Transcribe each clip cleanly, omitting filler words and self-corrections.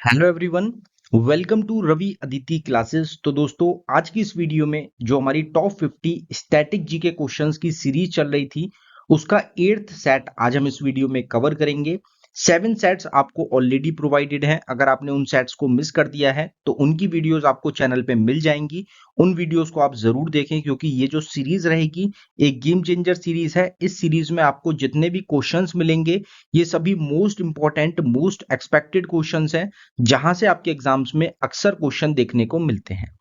Hello everyone. Welcome to Ravi Aditi classes. तो दोस्तों, आज की इस वीडियो में जो हमारी टॉप 50 स्टैटिक जीके क्वेश्चंस की सीरीज चल रही थी, उसका 8th सेट आज हम इस वीडियो में कवर करेंगे। 7 सेट्स आपको ऑलरेडी प्रोवाइडेड हैं। अगर आपने उन सेट्स को मिस कर दिया है तो उनकी वीडियोस आपको चैनल पे मिल जाएंगी। उन वीडियोस को आप जरूर देखें, क्योंकि ये जो सीरीज रहेगी एक गेम चेंजर सीरीज है। इस सीरीज में आपको जितने भी क्वेश्चंस मिलेंगे, ये सभी most important, most expected questions हैं, जहां से आपके एग्जाम्स में अक्सर क्वेश्चन देखने को मिलते हैं।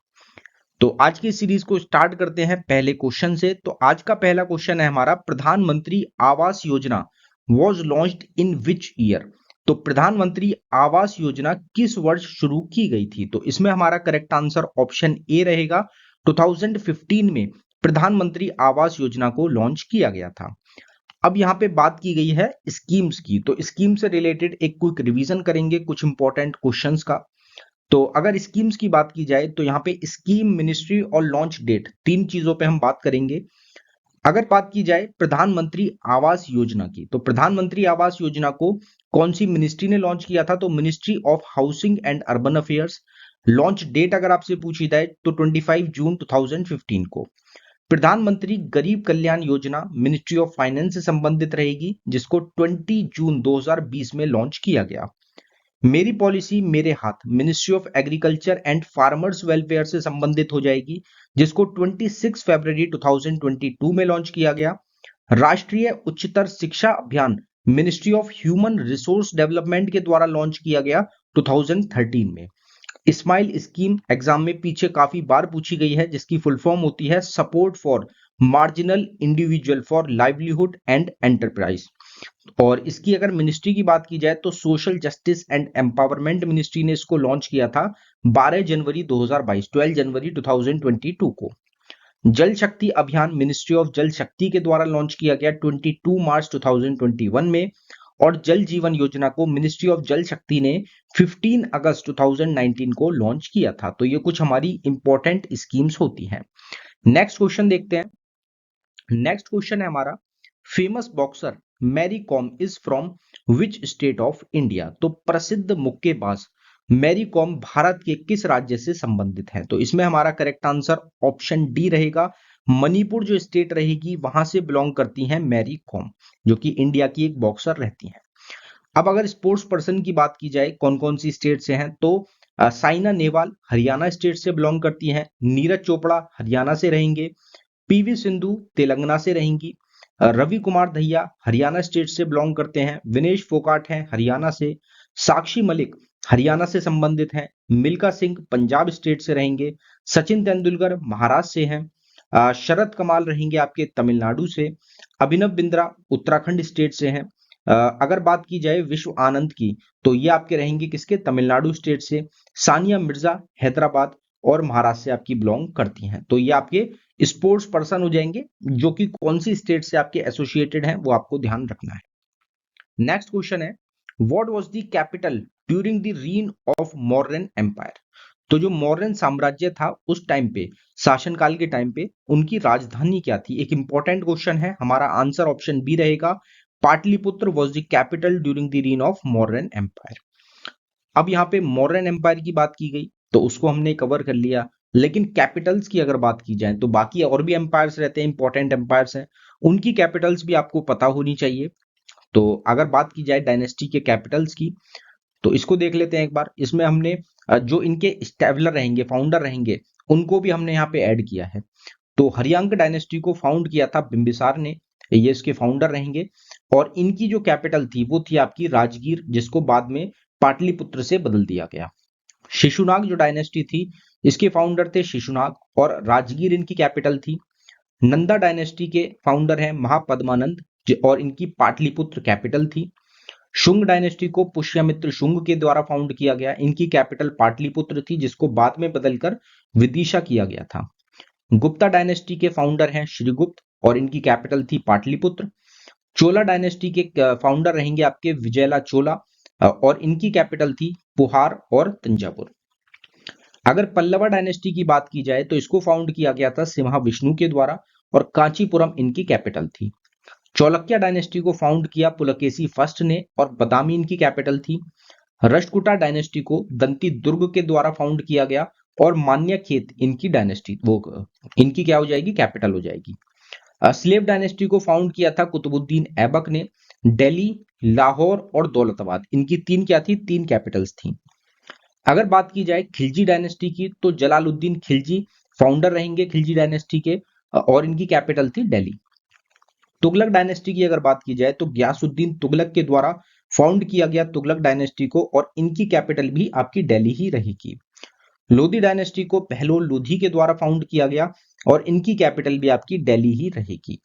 तो आज की सीरीज को स्टार्ट करते हैं पहले क्वेश्चन से। तो आज का पहला क्वेश्चन है हमारा, प्रधानमंत्री Awas Yojana was launched in which year. तो प्रधानमंत्री आवास योजना किस वर्ष शुरू की गई थी? तो इसमें हमारा करेक्ट आंसर ऑप्शन ए रहेगा। 2015 में प्रधानमंत्री आवास योजना को लॉन्च किया गया था। अब यहाँ पे बात की गई है स्कीम्स की, तो स्कीम से रिलेटेड एक क्विक रिवीजन करेंगे कुछ इंपॉर्टेंट क्वेश्चंस का। तो अगर स्कीम्स की बात की जाए तो यहाँ पे स्कीम, मिनिस्ट्री और लॉन्च डेट, तीन चीजों पे हम बात करेंगे। अगर बात की जाए प्रधानमंत्री आवास योजना की, तो प्रधानमंत्री आवास योजना को कौन सी मिनिस्ट्री ने लॉन्च किया था? तो ministry of housing and urban affairs. Launch date अगर आपसे पूछी जाए तो 25 जून 2015 को। प्रधानमंत्री गरीब Kalyan Yojana ministry of finance से संबंधित रहेगी, जिसको 20 जून 2020 में लॉन्च किया गया। मेरी पॉलिसी मेरे हाथ ministry of agriculture and farmers welfare से संबंधित हो जाएगी, जिसको 26 फरवरी 2022 में लॉन्च किया गया। राष्ट्रीय उच्चतर शिक्षा अभियान ministry of human resource development के द्वारा लॉन्च किया गया 2013 में। स्माइल स्कीम एग्जाम में पीछे काफी बार पूछी गई है, जिसकी फुल फॉर्म होती है support for marginal individual for livelihood and enterprise. और इसकी अगर मिनिस्ट्री की बात की जाए तो social justice and empowerment ministry ने इसको लॉन्च किया था 12 जनवरी 2022, 12 जनवरी 2022 को। जल शक्ति अभियान मिनिस्ट्री ऑफ जल शक्ति के द्वारा लॉन्च किया गया 22 मार्च 2021 में। और जल जीवन योजना को मिनिस्ट्री ऑफ जल शक्ति ने 15 अगस्त 2019 को लॉन्च किया था। तो ये कुछ हमारी इंपॉर्टेंट स्कीम्स होती हैं। नेक्स्ट क्वेश्चन देखते हैं। नेक्स्ट क्वेश्चन है हमारा, famous boxer Mary Kom is from which state of India. तो प्रसिद्ध मुक्केबाज मैरी कॉम भारत के किस राज्य से संबंधित है? तो इसमें हमारा करेक्ट आंसर ऑप्शन डी रहेगा। मणिपुर जो स्टेट रहेगी वहां से बिलोंग करती हैं मैरी कॉम, जो कि इंडिया की एक बॉक्सर रहती हैं। अब अगर स्पोर्ट्स पर्सन की बात की जाए कौन कौन सी स्टेट से हैं, तो साइना नेहवाल हरियाणा स्टेट से बिलोंग करती हैं। नीरज चोपड़ा हरियाणा से रहेंगे। पीवी सिंधु तेलंगाना से रहेंगी। रवि कुमार दहिया हरियाणा स्टेट से बिलोंग करते हैं। विनेश फोगाट हैं हरियाणा से। साक्षी मलिक हरियाणा से संबंधित हैं। मिल्खा सिंह पंजाब स्टेट से रहेंगे। सचिन तेंदुलकर महाराष्ट्र से हैं। शरद कमाल रहेंगे आपके तमिलनाडु से। अभिनव बिंद्रा उत्तराखंड स्टेट से हैं। अगर बात की जाए विश्व आनंद की, तो ये आपके रहेंगे किसके? तमिलनाडु स्टेट से। सानिया मिर्जा हैदराबाद और महाराष्ट्र से आपकी बिलोंग करती हैं। तो ये आपके स्पोर्ट्स पर्सन हो जाएंगे, जो कि कौन सी स्टेट से आपके एसोसिएटेड हैं वो आपको ध्यान रखना है। नेक्स्ट क्वेश्चन है, what was the capital during the reign of Mauryan empire. तो जो मौर्यन साम्राज्य था उस टाइम पे, शासनकाल के टाइम पे, उनकी राजधानी क्या थी? एक इंपॉर्टेंट क्वेश्चन है। हमारा आंसर ऑप्शन बी रहेगा, Pataliputra was the capital during the reign of Mauryan empire. अब यहाँ पे मौर्यन एम्पायर की बात की गई तो उसको हमने कवर कर लिया, लेकिन कैपिटल्स की अगर बात की जाए तो बाकी और भी एम्पायर्स रहते हैं, इंपॉर्टेंट एम्पायर्स हैं, उनकी कैपिटल्स भी आपको पता होनी चाहिए। तो अगर बात की जाए डायनेस्टी के कैपिटल्स की, तो इसको देख लेते हैं एक बार। इसमें हमने जो इनके स्टेबलर रहेंगे, फाउंडर रहेंगे, उनको भी हमने यहाँ पे ऐड किया है। तो हरियांक डायनेस्टी को फाउंड किया था बिंबिसार ने, ये इसके फाउंडर रहेंगे। और इनकी जो कैपिटल थी वो थी आपकी राजगीर, जिसको बाद में पाटलिपुत्र से बदल दिया गया। शिशुनाग जो डायनेस्टी थी, इसके फाउंडर थे शिशुनाग और राजगीर इनकी कैपिटल थी। नंदा डायनेस्टी के फाउंडर हैं महापद्मानंद और इनकी पाटलिपुत्र कैपिटल थी। शुंग डायनेस्टी को पुष्यमित्र शुंग के द्वारा फाउंड किया गया, इनकी कैपिटल पाटलिपुत्र थी, जिसको बाद में बदलकर विदिशा किया गया था। गुप्ता डायनेस्टी के फाउंडर हैं श्रीगुप्त और इनकी कैपिटल थी पाटलिपुत्र। चोला डायनेस्टी के फाउंडर रहेंगे आपके विजयला चोला और इनकी कैपिटल थी पुहार और तंजावुर। अगर पल्लवा डायनेस्टी की बात की जाए तो इसको फाउंड किया गया था सिम्हा विष्णु के द्वारा और कांचीपुरम इनकी कैपिटल थी। चालुक्य डायनेस्टी को फाउंड किया पुलकेशी फर्स्ट ने और बदामी इनकी कैपिटल थी। राष्ट्रकूटा डायनेस्टी को दंती दुर्ग के द्वारा फाउंड किया गया और मान्यखेत इनकी डायनेस्टी इनकी क्या हो जाएगी, कैपिटल हो जाएगी। स्लेव डायनेस्टी को फाउंड किया था कुतुबुद्दीन ऐबक ने। दिल्ली, लाहौर और दौलताबाद इनकी तीन क्या थी, तीन कैपिटल्स थी। अगर बात की जाए खिलजी डायनेस्टी की तो जलालुद्दीन खिलजी फाउंडर रहेंगे खिलजी डायनेस्टी के, और इनकी कैपिटल थी दिल्ली। तुगलक डायनेस्टी की अगर बात की जाए तो गयासुद्दीन तुगलक के द्वारा फाउंड किया गया तुगलक डायनेस्टी को, और इनकी कैपिटल भी आपकी दिल्ली ही रहेगी। लोधी डायनेस्टी को बहलोल लोधी के द्वारा फाउंड किया गया और इनकी कैपिटल भी आपकी दिल्ली ही रहेगी।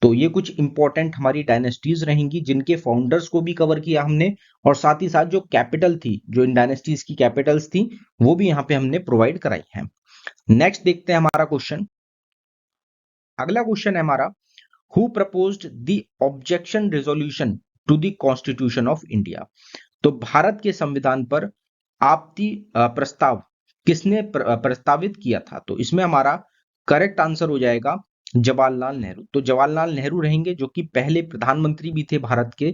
तो ये कुछ इंपॉर्टेंट हमारी डायनेस्टीज रहेंगी जिनके फाउंडर्स को भी कवर किया हमने, और साथ ही साथ जो कैपिटल थी, जो इन डायनेस्टीज की कैपिटल्स थी, वो भी यहाँ पे हमने प्रोवाइड कराई है। नेक्स्ट देखते हैं हमारा क्वेश्चन। अगला क्वेश्चन है हमारा, who proposed the objection resolution to the constitution of India. तो भारत के संविधान पर आपत्ति प्रस्ताव किसने प्रस्तावित किया था। तो इसमें हमारा करेक्ट आंसर हो जाएगा जवाहरलाल नेहरू। तो जवाहरलाल नेहरू रहेंगे जो कि पहले प्रधानमंत्री भी थे भारत के।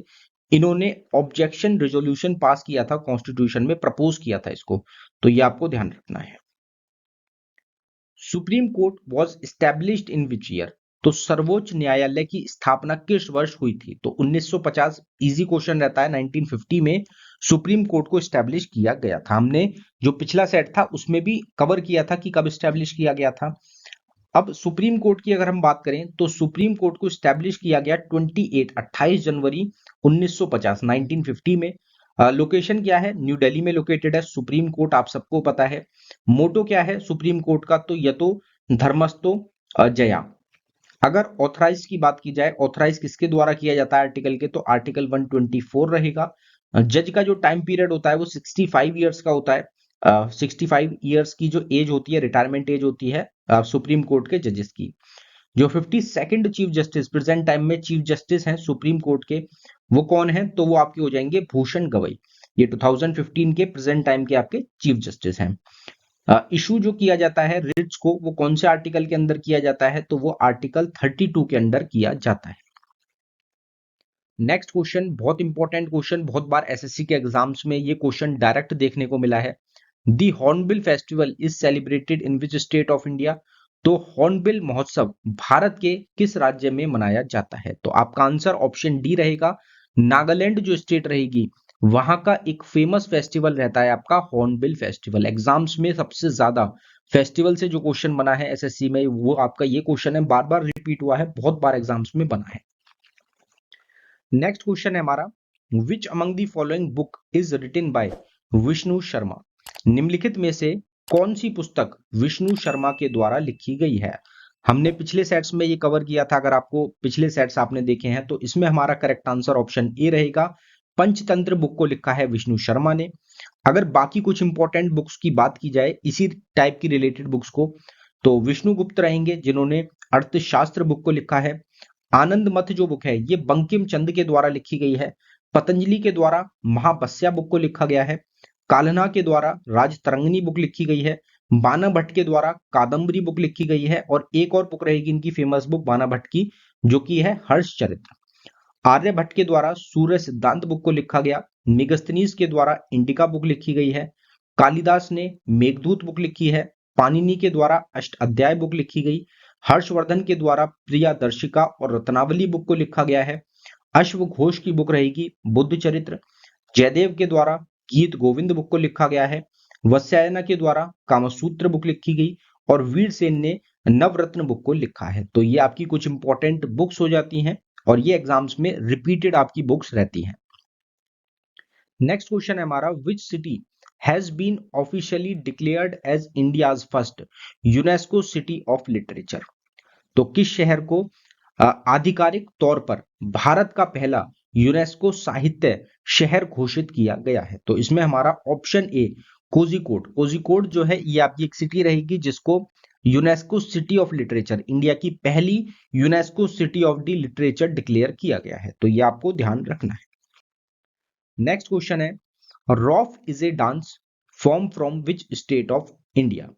इन्होंने ऑब्जेक्शन रेजोल्यूशन पास किया था, कॉन्स्टिट्यूशन में प्रपोज किया था इसको, तो ये आपको ध्यान रखना है। Supreme court was established in which year. तो सर्वोच्च न्यायालय की स्थापना किस वर्ष हुई थी। तो 1950, इजी क्वेश्चन रहता है। 1950 में सुप्रीम कोर्ट को एस्टेब्लिश किया गया था। हमने जो पिछला सेट था उसमें भी कवर किया था कि कब एस्टेब्लिश किया गया था। अब सुप्रीम कोर्ट की अगर हम बात करें तो सुप्रीम कोर्ट को एस्टेब्लिश किया गया 28 जनवरी 1950 1950 में। लोकेशन क्या है, न्यू दिल्ली में लोकेटेड है सुप्रीम कोर्ट, आप सबको पता है। मोटो क्या है सुप्रीम कोर्ट का, तो यतो धर्मस्तो जया। अगर ऑथराइज की बात की जाए, ऑथराइज किसके द्वारा किया जाता है आर्टिकल के, तो आर्टिकल 124 रहेगा। जज का जो टाइम पीरियड होता है वो 65 ईयर्स का होता है। 65 ईयर्स की जो एज होती है, रिटायरमेंट एज होती है सुप्रीम कोर्ट के जजेस की। जो 52nd chief justice present time में चीफ जस्टिस हैं सुप्रीम कोर्ट के, वो कौन है, तो वो आपके हो जाएंगे भूषण गवई। ये 2015 के प्रेजेंट टाइम के आपके चीफ जस्टिस हैं। इशू जो किया जाता है रिट्स को, वो कौन से आर्टिकल के अंदर किया जाता है, तो वो आर्टिकल 32 के अंदर किया जाता है। नेक्स्ट क्वेश्चन बहुत इंपॉर्टेंट क्वेश्चन, बहुत बार एसएससी के एग्जाम्स में ये क्वेश्चन डायरेक्ट देखने को मिला है। The hornbill festival is celebrated in which state of India. तो हॉर्नबिल महोत्सव भारत के किस राज्य में मनाया जाता है। तो आपका आंसर ऑप्शन डी रहेगा। नागालैंड जो स्टेट रहेगी वहां का एक फेमस फेस्टिवल रहता है आपका हॉर्नबिल फेस्टिवल। एग्जाम्स में सबसे ज्यादा फेस्टिवल से जो क्वेश्चन बना है एसएससी में, वो आपका ये क्वेश्चन है, बार बार रिपीट हुआ है, बहुत बार एग्जाम्स में बना है। नेक्स्ट क्वेश्चन है हमारा, which among the following book is written by Vishnu Sharma. निम्नलिखित में से कौन सी पुस्तक विष्णु शर्मा के द्वारा लिखी गई है। हमने पिछले सेट्स में ये कवर किया था, अगर आपको पिछले सेट्स आपने देखे हैं तो इसमें हमारा करेक्ट आंसर ऑप्शन ए रहेगा। पंचतंत्र बुक को लिखा है विष्णु शर्मा ने। अगर बाकी कुछ इंपॉर्टेंट बुक्स की बात की जाए इसी टाइप की रिलेटेड बुक्स को, तो विष्णुगुप्त रहेंगे जिन्होंने अर्थशास्त्र बुक को लिखा है। आनंद मथ जो बुक है ये बंकिम चंद के द्वारा लिखी गई है। पतंजलि के द्वारा महापस्या बुक को लिखा गया है। काल्हना के द्वारा राजतरंगिणी बुक लिखी गई है। बाना भट्ट के द्वारा कादम्बरी बुक लिखी गई है, और एक और बुक रहेगी इनकी फेमस बुक बाना भट्ट की, जो कि है हर्षचरित्र। आर्यभट्ट के द्वारा सूर्य सिद्धांत बुक को लिखा गया। मेगस्थनीज के द्वारा इंडिका बुक लिखी गई है। कालिदास ने मेघदूत बुक लिखी है। पाणिनि के द्वारा अष्टाध्याय बुक लिखी गई। हर्षवर्धन के द्वारा प्रियादर्शिका और रत्नावली बुक को लिखा गया है। अश्व घोष की बुक रहेगी बुद्ध चरित्र। जयदेव के द्वारा गीत गोविंद बुक को लिखा गया है। वत्स्यायन के द्वारा कामसूत्र बुक लिखी गई, और वीरसेन ने नवरत्न बुक को लिखा है। तो ये आपकी कुछ इंपॉर्टेंट बुक्स हो जाती हैं, और ये एग्जाम्स में रिपीटेड आपकी बुक्स रहती हैं। नेक्स्ट क्वेश्चन है हमारा, which city has been officially declared as India's first UNESCO city of literature. तो किस शहर को आधिकारिक तौर पर भारत का पहला यूनेस्को साहित्य शहर घोषित किया गया है। तो इसमें हमारा ऑप्शन ए कोझिकोड। कोझिकोड जो है ये आपकी एक सिटी रहेगी जिसको UNESCO city of literature, India की पहली UNESCO city of the literature declare किया गया है। तो ये आपको ध्यान रखना है। नेक्स्ट क्वेश्चन है, rough is a dance form from which state of India.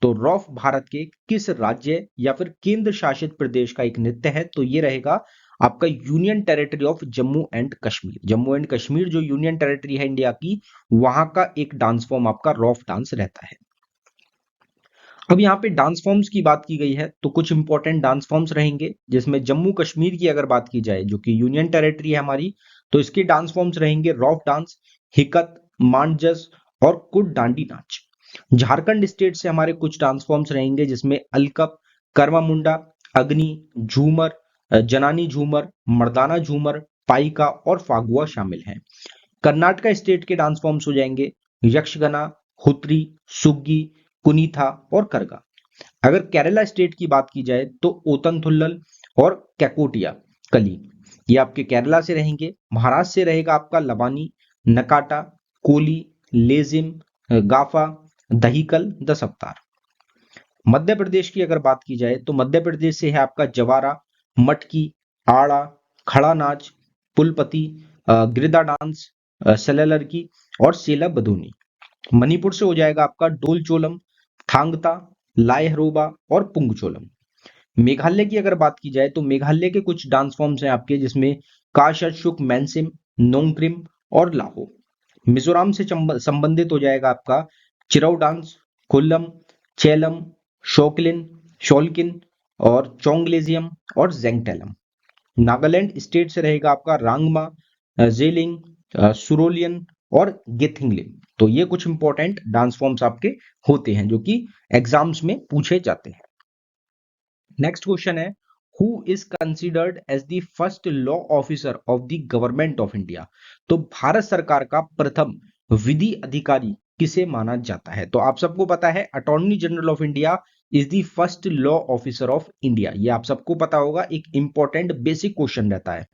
तो रॉफ भारत के किस राज्य या फिर केंद्र शासित प्रदेश का एक नृत्य है, तो ये रहेगा आपका union territory of Jammu and Kashmir. Jammu and Kashmir जो यूनियन टेरिटरी है इंडिया की, वहां का एक डांस फॉर्म आपका रॉफ डांस रहता है। अब यहाँ पे डांस फॉर्म्स की बात की गई है तो कुछ इंपॉर्टेंट डांस फॉर्म्स रहेंगे, जिसमें जम्मू कश्मीर की अगर बात की जाए जो कि यूनियन टेरिटरी है हमारी, तो इसके डांस फॉर्म्स रहेंगे रॉफ डांस, हिकत, मांडजस और कुड डांडी नाच। झारखंड स्टेट से हमारे कुछ डांस फॉर्म्स रहेंगे जिसमें अलकप, करवा मुंडा, अग्नि, झूमर, जनानी झूमर, मर्दाना झूमर, पाइका और फागुआ शामिल हैं। कर्नाटका स्टेट के डांस फॉर्म्स हो जाएंगे यक्षगना, हुत्री, सुग्गी, कुनीथा और करगा। अगर केरला स्टेट की बात की जाए तो ओतनथुल्लल और कैकोटिया कली, ये आपके केरला से रहेंगे। महाराष्ट्र से रहेगा आपका लबानी, नकाटा, कोली, लेजिम, गाफा, दहीकल, दसवतार। मध्य प्रदेश की अगर बात की जाए तो मध्य प्रदेश से है आपका जवारा, मटकी, आड़ा, खड़ा नाच, पुलपति, गिरदा डांस, सेललरकी और सेला बधूनी। मणिपुर से हो जाएगा आपका डोलचोलम, थांगता, लायहरोबा और पुंगचोलम। मेघालय की अगर बात की जाए तो मेघालय के कुछ डांस फॉर्म्स हैं आपके जिसमें काशुक, मैनसिम, नोंगक्रिम और लाहो। मिजोरम से संबंधित हो जाएगा आपका चिरौ डांस, कोल्लम, चेलम, शोकलिन, शोलकिन और चोंगलेजियम और जेंगटेलम। नागालैंड स्टेट से रहेगा आपका रांगमा, जेलिंग, सुरोलियन और गेथिंगलिम। तो ये कुछ इंपॉर्टेंट डांस फॉर्म्स आपके होते हैं जो कि एग्जाम्स में पूछे जाते हैं। नेक्स्ट क्वेश्चन है, who is considered as the first law officer of the government of India. तो भारत सरकार का प्रथम विधि अधिकारी किसे माना जाता है? तो आप सबको पता है attorney general of India is the first law officer of India, ये आप सबको पता होगा, एक इंपॉर्टेंट बेसिक क्वेश्चन रहता है।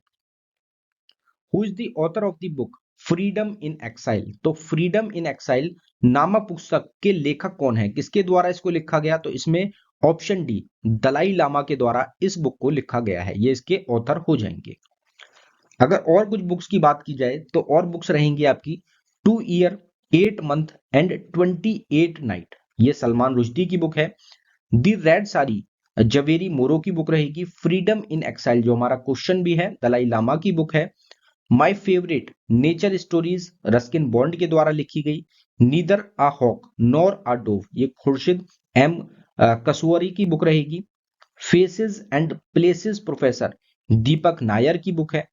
Who is the author of the book freedom in exile. तो फ्रीडम इन एक्साइल नामक पुस्तक के लेखक कौन है, किसके द्वारा इसको लिखा गया? तो इसमें ऑप्शन डी, दलाई लामा के द्वारा इस बुक को लिखा गया है, ये इसके ऑथर हो जाएंगे। अगर और कुछ बुक्स की बात की जाए तो और बुक्स रहेंगी आपकी 2 ईयर 8 मंथ एंड 28 नाइट, ये सलमान रुश्दी की बुक है। दी रेड साड़ी जवेरी मोरो की बुक रहेगी। फ्रीडम इन एक्साइल जो हमारा क्वेश्चन भी है दलाई लामा की बुक है। My favourite nature stories Ruskin bond के द्वारा लिखी गई। नीदर आ हॉक नॉर आ डोव, ये खुर्शीद एम कसुअरी की बुक रहेगी। फेसेस एंड प्लेसेस प्रोफेसर दीपक नायर की बुक है।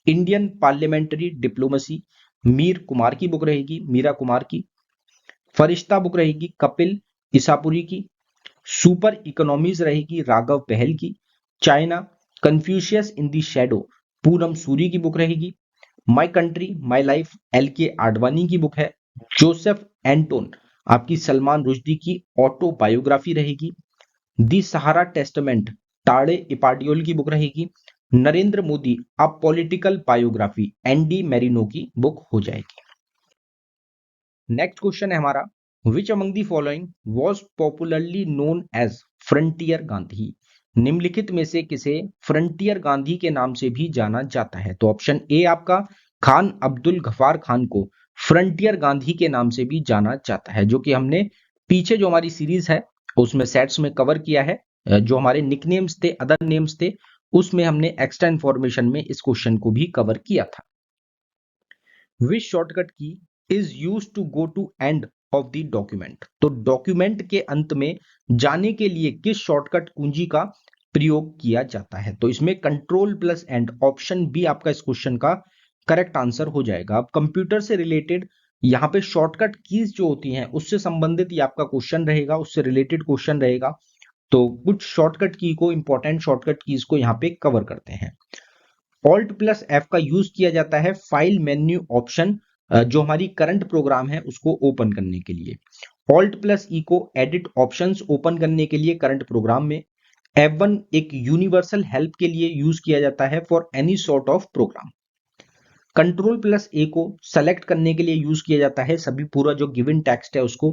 Indian parliamentary diplomacy Mir Kumar की बुक रहेगी, मीरा कुमार की। फरिश्ता बुक रहेगी कपिल इसापुरी की। सुपर इकोनॉमीज रहेगी राघव पहल की। चाइना कन्फ्यूशियस इन दी शेडो पूनम सूरी की बुक रहेगी। My country my life L के आडवाणी की बुक है। जोसेफ एंटोन आपकी सलमान रुश्दी की ऑटोबायोग्राफी रहेगी। दी सहारा टेस्टमेंट टाड़े इपाडियोल की बुक रहेगी। Narendra Modi a political biography Andy Marino की बुक हो जाएगी। नेक्स्ट क्वेश्चन है हमारा, which among the following was popularly known as frontier Gandhi. निम्नलिखित में से किसे फ्रंटियर गांधी के नाम से भी जाना जाता है? तो ऑप्शन ए आपका खान अब्दुल गफार खान को फ्रंटियर गांधी के नाम से भी जाना जाता है, जो कि हमने पीछे जो हमारी सीरीज है उसमें सेट्स में कवर किया है। जो हमारे निकनेम्स थे, अदर नेम्स थे, उसमें हमने एक्स्ट्रा इंफॉर्मेशन में इस क्वेश्चन को भी कवर किया था। Which shortcut key is use to go to end of the document. तो डॉक्यूमेंट के अंत में जाने के लिए किस शॉर्टकट कुंजी का प्रयोग किया जाता है? तो इसमें control plus end, option B आपका इस क्वेश्चन का करेक्ट आंसर हो जाएगा। अब कंप्यूटर से रिलेटेड यहाँ पे शॉर्टकट कीज जो होती हैं उससे संबंधित ये आपका क्वेश्चन रहेगा, उससे रिलेटेड क्वेश्चन रहेगा। तो कुछ शॉर्टकट की को, इंपॉर्टेंट शॉर्टकट कीज को यहाँ पे कवर करते हैं। ऑल्ट प्लस एफ का यूज किया जाता है फाइल मेन्यू ऑप्शन जो हमारी करंट प्रोग्राम है उसको ओपन करने के लिए। ऑल्ट प्लस ई को एडिट ऑप्शंस ओपन करने के लिए करंट प्रोग्राम में। F1 एक यूनिवर्सल हेल्प के लिए यूज किया जाता है for any sort of program. Control plus A को सेलेक्ट करने के लिए यूज किया जाता है सभी पूरा जो गिवन टेक्स्ट है उसको।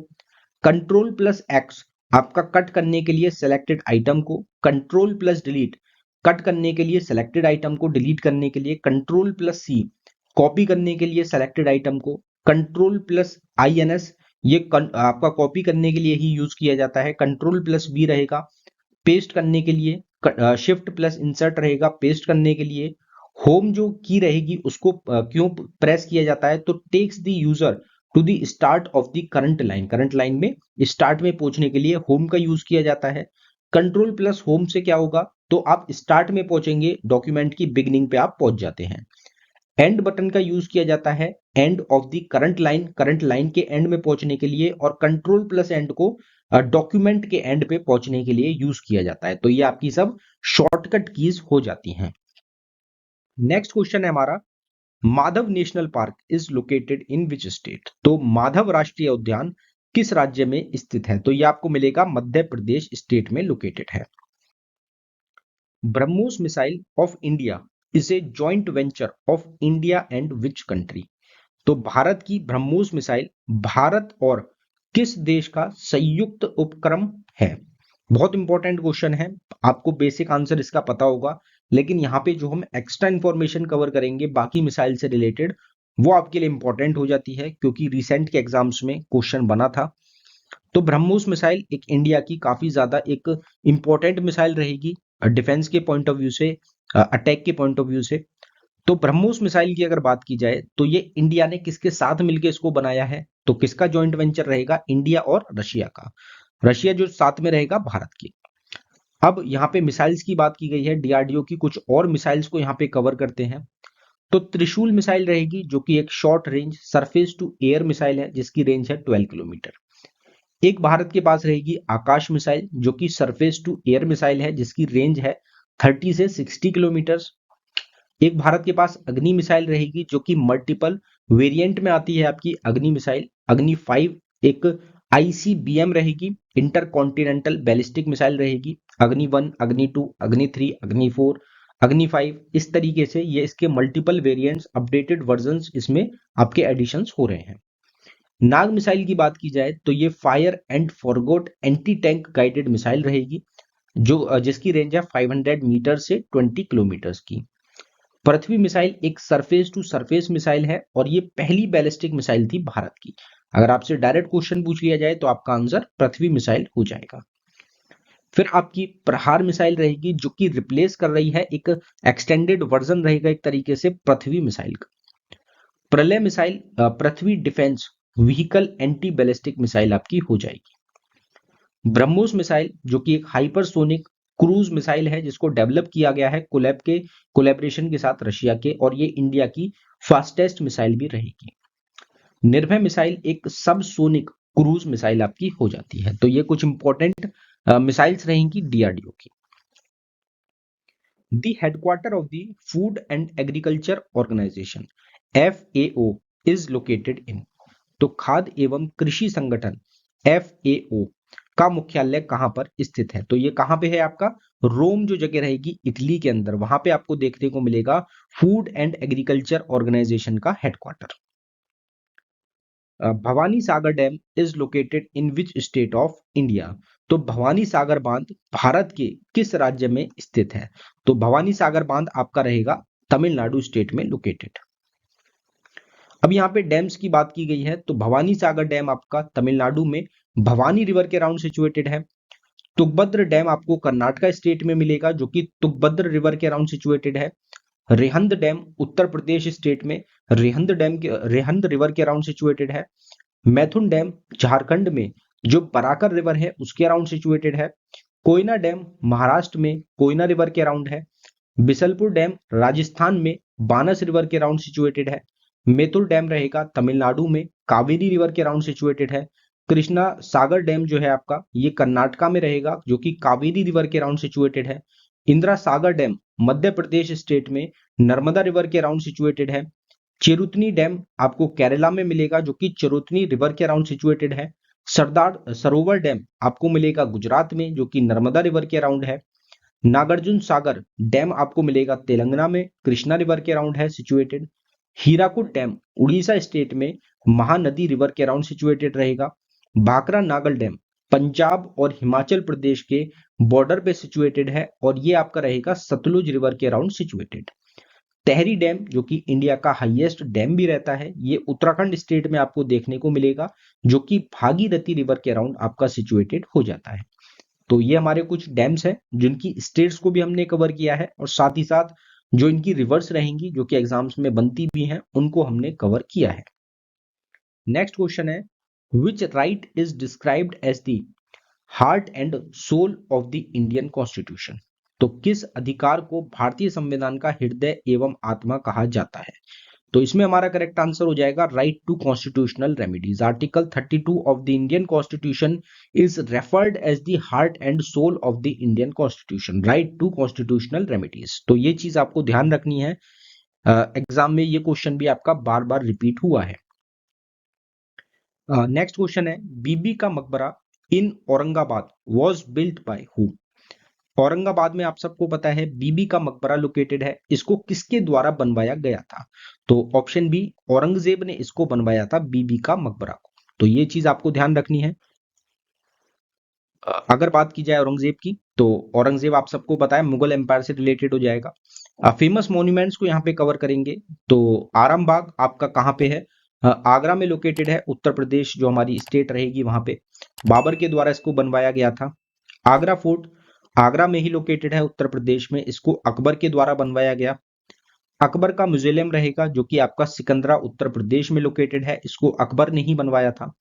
कंट्रोल प्लस एक्स आपका कट करने के लिए सेलेक्टेड आइटम को। कंट्रोल प्लस डिलीट कट करने के लिए सेलेक्टेड आइटम को डिलीट करने के लिए। कंट्रोल प्लस सी कॉपी करने के लिए सेलेक्टेड आइटम को। कंट्रोल प्लस INS ये आपका कॉपी करने के लिए ही यूज किया जाता है। कंट्रोल प्लस बी रहेगा पेस्ट करने के लिए। शिफ्ट प्लस इंसर्ट रहेगा पेस्ट करने के लिए। होम जो की रहेगी उसको क्यों प्रेस किया जाता है, तो takes the user to the start of the current line में स्टार्ट में पहुंचने के लिए होम का यूज किया जाता है। कंट्रोल प्लस होम से क्या होगा, तो आप स्टार्ट में पहुंचेंगे, डॉक्यूमेंट की बिगिनिंग पे आप पहुंच जाते हैं। एंड बटन का यूज किया जाता है and of the current line के एंड में पहुंचने के लिए, और कंट्रोल प्लस एंड को डॉक्यूमेंट के एंड पे पहुंचने के लिए यूज किया जाता है। तो ये आपकी सब शॉर्टकट कीज हो जाती हैं। नेक्स्ट क्वेश्चन है हमारा, Madhav national park is located in which state. तो माधव राष्ट्रीय उद्यान किस राज्य में स्थित है, तो ये आपको मिलेगा मध्य प्रदेश स्टेट में लोकेटेड है। BrahMos missile of India is a joint venture of India and which country. तो भारत की ब्रह्मोस मिसाइल भारत और किस देश का संयुक्त उपक्रम है। बहुत इंपॉर्टेंट क्वेश्चन है, आपको बेसिक आंसर इसका पता होगा, लेकिन यहाँ पे जो हम एक्स्ट्रा इंफॉर्मेशन कवर करेंगे बाकी मिसाइल से रिलेटेड, वो आपके लिए इंपॉर्टेंट हो जाती है, क्योंकि रिसेंट के एग्जाम्स में क्वेश्चन बना था। तो ब्रह्मोस मिसाइल एक इंडिया की काफी ज्यादा एक इंपॉर्टेंट मिसाइल रहेगी डिफेंस के पॉइंट ऑफ व्यू से, अटैक के पॉइंट ऑफ व्यू से। तो ब्रह्मोस मिसाइल की अगर बात की जाए तो ये इंडिया ने किसके साथ मिलकर इसको बनाया है, तो किसका जॉइंट वेंचर रहेगा, इंडिया और रशिया का। रशिया जो साथ में रहेगा भारत की। अब यहाँ पे मिसाइल्स की बात की गई है, डीआरडीओ की कुछ और मिसाइल्स को यहाँ पे कवर करते हैं। तो त्रिशूल मिसाइल रहेगी जो कि एक short range surface to air missile है जिसकी रेंज है 12 किलोमीटर। एक भारत के पास रहेगी आकाश मिसाइल जो कि सरफेस टू एयर मिसाइल है जिसकी रेंज है 30 से 60 किलोमीटर। एक भारत के पास अग्नि मिसाइल रहेगी जो कि मल्टीपल वेरिएंट में आती है आपकी अग्नि मिसाइल, अग्नि 5 एक आईसीबीएम रहेगी, इंटर कॉन्टिनेंटल बैलिस्टिक मिसाइल रहेगी, अग्नि 1, अग्नि 2, अग्नि 3, अग्नि 4, अग्नि 5, इस तरीके से ये इसके मल्टीपल वेरिएंट्स अपडेटेड वर्जन्स इसमें आपके एडिशंस हो रहे हैं। नाग मिसाइल की बात की जाए तो ये fire and forgot anti tank guided missile रहेगी जो जिसकी रेंज है 500 मीटर से 20 किलोमीटर की। पृथ्वी मिसाइल एक सरफेस टू सरफेस मिसाइल है और ये पहली बैलिस्टिक मिसाइल थी भारत की। अगर आपसे डायरेक्ट क्वेश्चन पूछ लिया जाए तो आपका आंसर पृथ्वी मिसाइल हो जाएगा। फिर आपकी प्रहार मिसाइल रहेगी जो कि रिप्लेस कर रही है, एक एक्सटेंडेड वर्जन रहेगा एक तरीके से पृथ्वी मिसाइल का। Pralay missile Prithvi defence vehicle anti ballistic missile आपकी हो जाएगी। ब्रह्मोस मिसाइल जो कि एक हाइपरसोनिक क्रूज मिसाइल है जिसको डेवलप किया गया है कोलैबोरेशन के साथ रशिया के, और ये इंडिया की फास्टेस्ट मिसाइल भी रहेगी। निर्भय मिसाइल एक सबसोनिक क्रूज मिसाइल आपकी हो जाती है। तो ये कुछ इंपॉर्टेंट मिसाइल्स रहेंगी डीआरडीओ की। The headquarter of the food and agriculture organisation FAO is located in. तो खाद्य एवं कृषि संगठन FAO का मुख्यालय कहां पर स्थित है, तो ये कहां पे है आपका, रोम जो जगह रहेगी इटली के अंदर, वहां पे आपको देखने को मिलेगा फूड एंड एग्रीकल्चर ऑर्गेनाइजेशन का headquarter. Bhavani Sagar dam is located in which state of India. तो भवानी सागर बांध भारत के किस राज्य में स्थित है, तो भवानी सागर बांध आपका रहेगा तमिलनाडु स्टेट में लोकेटेड। अब यहाँ पे डैम्स की बात की गई है, तो भवानी सागर डैम आपका तमिलनाडु में भवानी रिवर के अराउंड सिचुएटेड है। तुंगभद्र डैम आपको कर्नाटका स्टेट में मिलेगा जो कि तुंगभद्र रिवर के अराउंड सिचुएटेड है। रेहंद डैम उत्तर प्रदेश स्टेट में रेहंद रिवर के अराउंड सिचुएटेड है। मैथुन डैम झारखंड में जो बराकर रिवर है उसके अराउंड सिचुएटेड है। कोयना डैम महाराष्ट्र में कोयना रिवर के अराउंड है। बिसलपुर डैम राजस्थान में बानस रिवर के अराउंड सिचुएटेड है। मेतुर डैम रहेगा तमिलनाडु में कावेरी रिवर के अराउंड सिचुएटेड है। कृष्णा सागर डैम जो है आपका ये कर्नाटका में रहेगा जो कि कावेरी रिवर के अराउंड सिचुएटेड है। इंदिरा सागर डैम मध्य प्रदेश स्टेट में नर्मदा रिवर के अराउंड सिचुएटेड है। चिरुतनी डैम आपको केरला में मिलेगा जो कि चिरुतनी रिवर के अराउंड सिचुएटेड है। सरदार सरोवर डैम आपको मिलेगा गुजरात में जो कि नर्मदा रिवर के अराउंड है। नागार्जुन सागर डैम आपको मिलेगा तेलंगाना में कृष्णा रिवर के अराउंड है situated. Hirakud dam Orissa state में महानदी रिवर के अराउंड सिचुएटेड रहेगा। भाखरा नागल डैम पंजाब और हिमाचल प्रदेश के बॉर्डर पे सिचुएटेड है और ये आपका रहेगा सतलुज रिवर के अराउंड सिचुएटेड। तेहरी डैम जो कि इंडिया का हाईएस्ट डैम भी रहता है, ये उत्तराखंड स्टेट में आपको देखने को मिलेगा जो कि भागीरथी रिवर के अराउंड आपका सिचुएटेड हो जाता है। तो ये हमारे कुछ डैम्स हैं जिनकी स्टेट्स को भी हमने कवर किया है और साथ ही साथ जो इनकी रिवर्स रहेंगी जो कि एग्जाम्स में बनती भी हैं उनको हमने कवर किया है। नेक्स्ट क्वेश्चन है, which right is described as the heart and soul of the Indian constitution. तो किस अधिकार को भारतीय संविधान का हृदय एवं आत्मा कहा जाता है। तो इसमें हमारा करेक्ट आंसर हो जाएगा right to constitutional remedies. Article 32 of the Indian constitution is referred as the heart and soul of the Indian constitution, right to constitutional remedies. तो ये चीज आपको ध्यान रखनी है, एग्जाम में ये क्वेश्चन भी आपका बार बार रिपीट हुआ है। नेक्स्ट क्वेश्चन है, बीबी का Maqbara in Aurangabad was built by who. Aurangabad में आप सबको पता है बीबी का मकबरा लोकेटेड है, इसको किसके द्वारा बनवाया गया था। तो ऑप्शन बी, औरंगजेब ने इसको बनवाया था बीबी का मकबरा को। तो ये चीज आपको ध्यान रखनी है। अगर बात की जाए औरंगजेब की, तो औरंगजेब आप सबको पता है मुगल एम्पायर से रिलेटेड हो जाएगा। फेमस मॉन्यूमेंट्स को यहाँ पे कवर करेंगे। तो आरामबाग आपका कहाँ पे है, आगरा में लोकेटेड है, उत्तर प्रदेश जो हमारी स्टेट रहेगी वहां पे बाबर के द्वारा इसको बनवाया गया था। आगरा फोर्ट आगरा में ही लोकेटेड है उत्तर प्रदेश में, इसको अकबर के द्वारा बनवाया गया। अकबर का म्यूजियम रहेगा जो कि आपका सिकंदरा उत्तर प्रदेश में लोकेटेड है, इसको अकबर ने ही बनवाया था।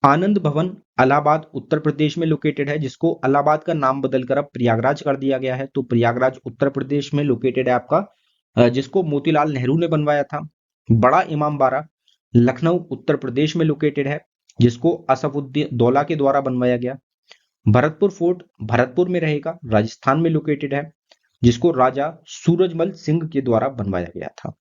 आनंद भवन इलाहाबाद उत्तर प्रदेश में लोकेटेड है, जिसको इलाहाबाद का नाम बदलकर अब प्रयागराज कर दिया गया है। तो प्रयागराज उत्तर प्रदेश में लोकेटेड है आपका, जिसको मोतीलाल नेहरू ने बनवाया था। बड़ा इमाम बाड़ा लखनऊ उत्तर प्रदेश में लोकेटेड है, जिसको असफुद्दीन दौला के द्वारा बनवाया गया। भरतपुर फोर्ट भरतपुर में रहेगा, राजस्थान में लोकेटेड है, जिसको राजा सूरजमल सिंह के द्वारा बनवाया गया था।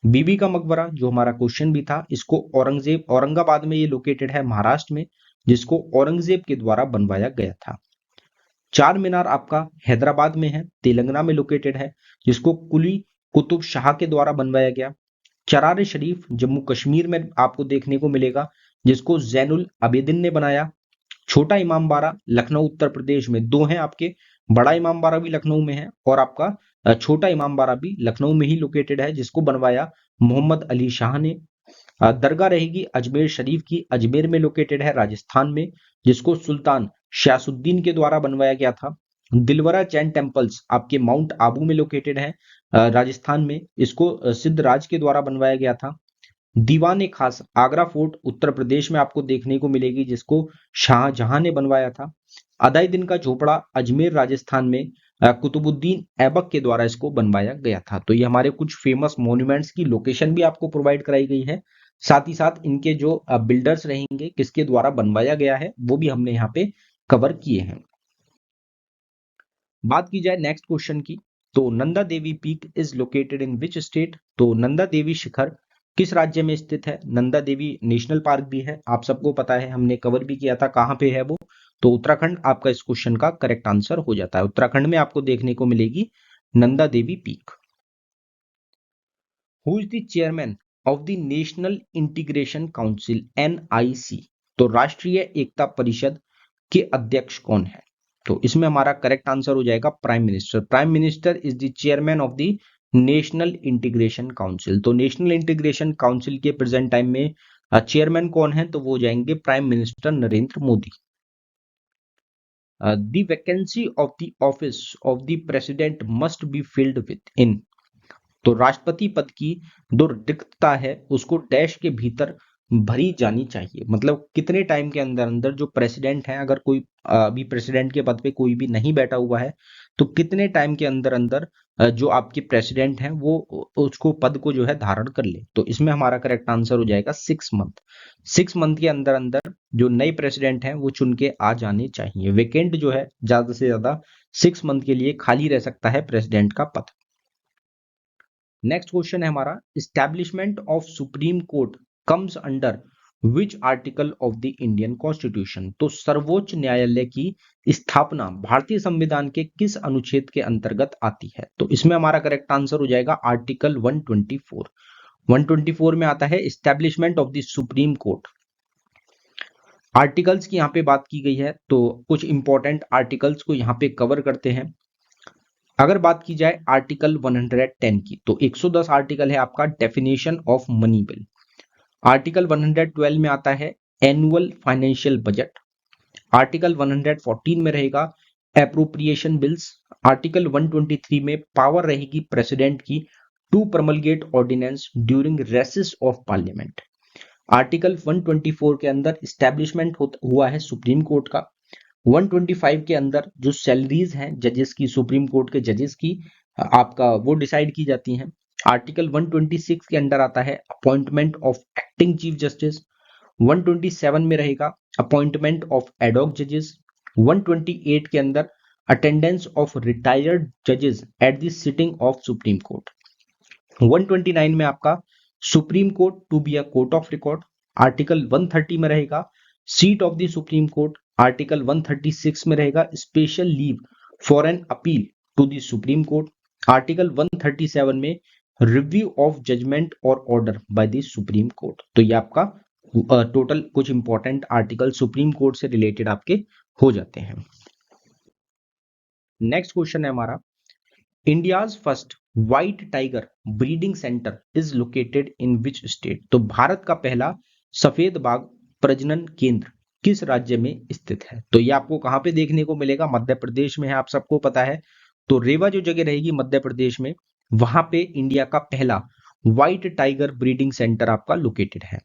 बीबी का मकबरा जो हमारा क्वेश्चन भी था, इसको औरंगाबाद में ये लोकेटेड है महाराष्ट्र में, जिसको औरंगजेब के द्वारा बनवाया गया था। चार मीनार आपका हैदराबाद में है, तेलंगाना में लोकेटेड है, जिसको कुली कुतुब शाह के द्वारा बनवाया गया। चरार शरीफ जम्मू कश्मीर में आपको देखने को मिलेगा, जिसको जैनुल आबिदीन ने बनाया। छोटा इमाम बाड़ा लखनऊ उत्तर प्रदेश में दो हैं आपके, बड़ा इमाम बाड़ा भी लखनऊ में है और आपका छोटा इमाम बाड़ा भी लखनऊ में ही लोकेटेड है, जिसको बनवाया मोहम्मद अली शाह ने। दरगाह रहेगी अजमेर शरीफ की, अजमेर में लोकेटेड है राजस्थान में, जिसको सुल्तान शयासुद्दीन के द्वारा बनवाया गया था। दिलवरा जैन टेम्पल्स आपके माउंट आबू में लोकेटेड है राजस्थान में, इसको सिद्धराज के द्वारा बनवाया गया था। दीवान खास आगरा फोर्ट उत्तर प्रदेश में आपको देखने को मिलेगी, जिसको शाहजहां ने बनवाया था। अदाई दिन का झोपड़ा अजमेर राजस्थान में कुतुबुद्दीन ऐबक के द्वारा इसको बनवाया गया था। तो ये हमारे कुछ फेमस मॉन्यूमेंट्स की लोकेशन भी आपको प्रोवाइड कराई गई है, साथ ही साथ इनके जो बिल्डर्स रहेंगे किसके द्वारा बनवाया गया है वो भी हमने यहाँ पे कवर किए हैं। बात की जाए नेक्स्ट क्वेश्चन की, तो Nanda Devi peak is located in which state. तो नंदा देवी शिखर किस राज्य में स्थित है। नंदा देवी नेशनल पार्क भी है, आप सबको पता है, हमने कवर भी किया था कहाँ पे है वो। तो उत्तराखंड आपका इस क्वेश्चन का करेक्ट आंसर हो जाता है, उत्तराखंड में आपको देखने को मिलेगी Nanda Devi peak. Who is the chairman of the national integration council NIC। तो राष्ट्रीय एकता परिषद के अध्यक्ष कौन है। तो इसमें हमारा करेक्ट आंसर हो जाएगा prime minister. Prime minister is the chairman of the national integration council. तो नेशनल इंटीग्रेशन काउंसिल के प्रेजेंट टाइम में चेयरमैन कौन है, तो वो हो जाएंगे prime minister Narendra Modi. The vacancy of the office of the president must be filled with इन। तो राष्ट्रपति पद की जो रिक्तता है उसको डैश के भीतर भरी जानी चाहिए, मतलब कितने टाइम के अंदर अंदर जो प्रेसिडेंट है, अगर कोई अभी प्रेसिडेंट के पद पे कोई भी नहीं बैठा हुआ है, तो कितने टाइम के अंदर अंदर जो आपके प्रेसिडेंट हैं वो उसको पद को जो है धारण कर ले। तो इसमें हमारा करेक्ट आंसर हो जाएगा 6 मंथ। 6 मंथ के अंदर अंदर जो नए प्रेसिडेंट हैं वो चुन के आ जाने चाहिए। वेकेंट जो है ज्यादा से ज्यादा 6 मंथ के लिए खाली रह सकता है प्रेसिडेंट का पद। नेक्स्ट क्वेश्चन है हमारा, establishment of supreme court comes under which article of the Indian constitution. तो सर्वोच्च न्यायालय की स्थापना भारतीय संविधान के किस अनुच्छेद के अंतर्गत आती है। तो इसमें हमारा करेक्ट आंसर हो जाएगा आर्टिकल 124। 124 में आता है establishment of the supreme court. Articles की यहाँ पे बात की गई है, तो कुछ इंपॉर्टेंट आर्टिकल्स को यहाँ पे कवर करते हैं। अगर बात की जाए आर्टिकल 110 की, तो 110 आर्टिकल है आपका definition of money bill. Article 112 में आता है एनुअल फाइनेंशियल बजट। आर्टिकल 114 में रहेगा एप्रोप्रिएशन बिल्स। आर्टिकल 123 में पावर रहेगी प्रेसिडेंट की to promulgate ordinance during recess of parliament. Article 124 के अंदर इस्टेब्लिशमेंट हुआ है सुप्रीम कोर्ट का। 125 के अंदर जो सैलरीज हैं जजेस की, सुप्रीम कोर्ट के जजेस की, आपका वो डिसाइड की जाती हैं। आर्टिकल 126 के अंडर आता है appointment of acting chief justice. 127 में रहेगा अपॉइंटमेंट ऑफ एडॉक जजेस। 128 के अंदर अटेंडेंस ऑफ रिटायर्ड जजेस at the sitting of supreme court. 129 में आपका supreme court to be a court of record. Article 130 में रहेगा seat of the supreme court. Article 136 में रहेगा special leave for an appeal to the supreme court. Article 137 में review of judgment और order by the supreme court. तो ये आपका total कुछ इंपॉर्टेंट आर्टिकल सुप्रीम कोर्ट से रिलेटेड आपके हो जाते हैं। नेक्स्ट क्वेश्चन है हमारा, India's first white tiger breeding centre is located in which state? तो भारत का पहला सफेद बाघ प्रजनन केंद्र किस राज्य में स्थित है? तो ये आपको कहां पे देखने को मिलेगा? मध्य प्रदेश में है, आप सबको पता है। तो रेवा जो जगह रहेगी मध्य प्रदेश में, वहां पे इंडिया का पहला व्हाइट टाइगर ब्रीडिंग सेंटर आपका लोकेटेड है।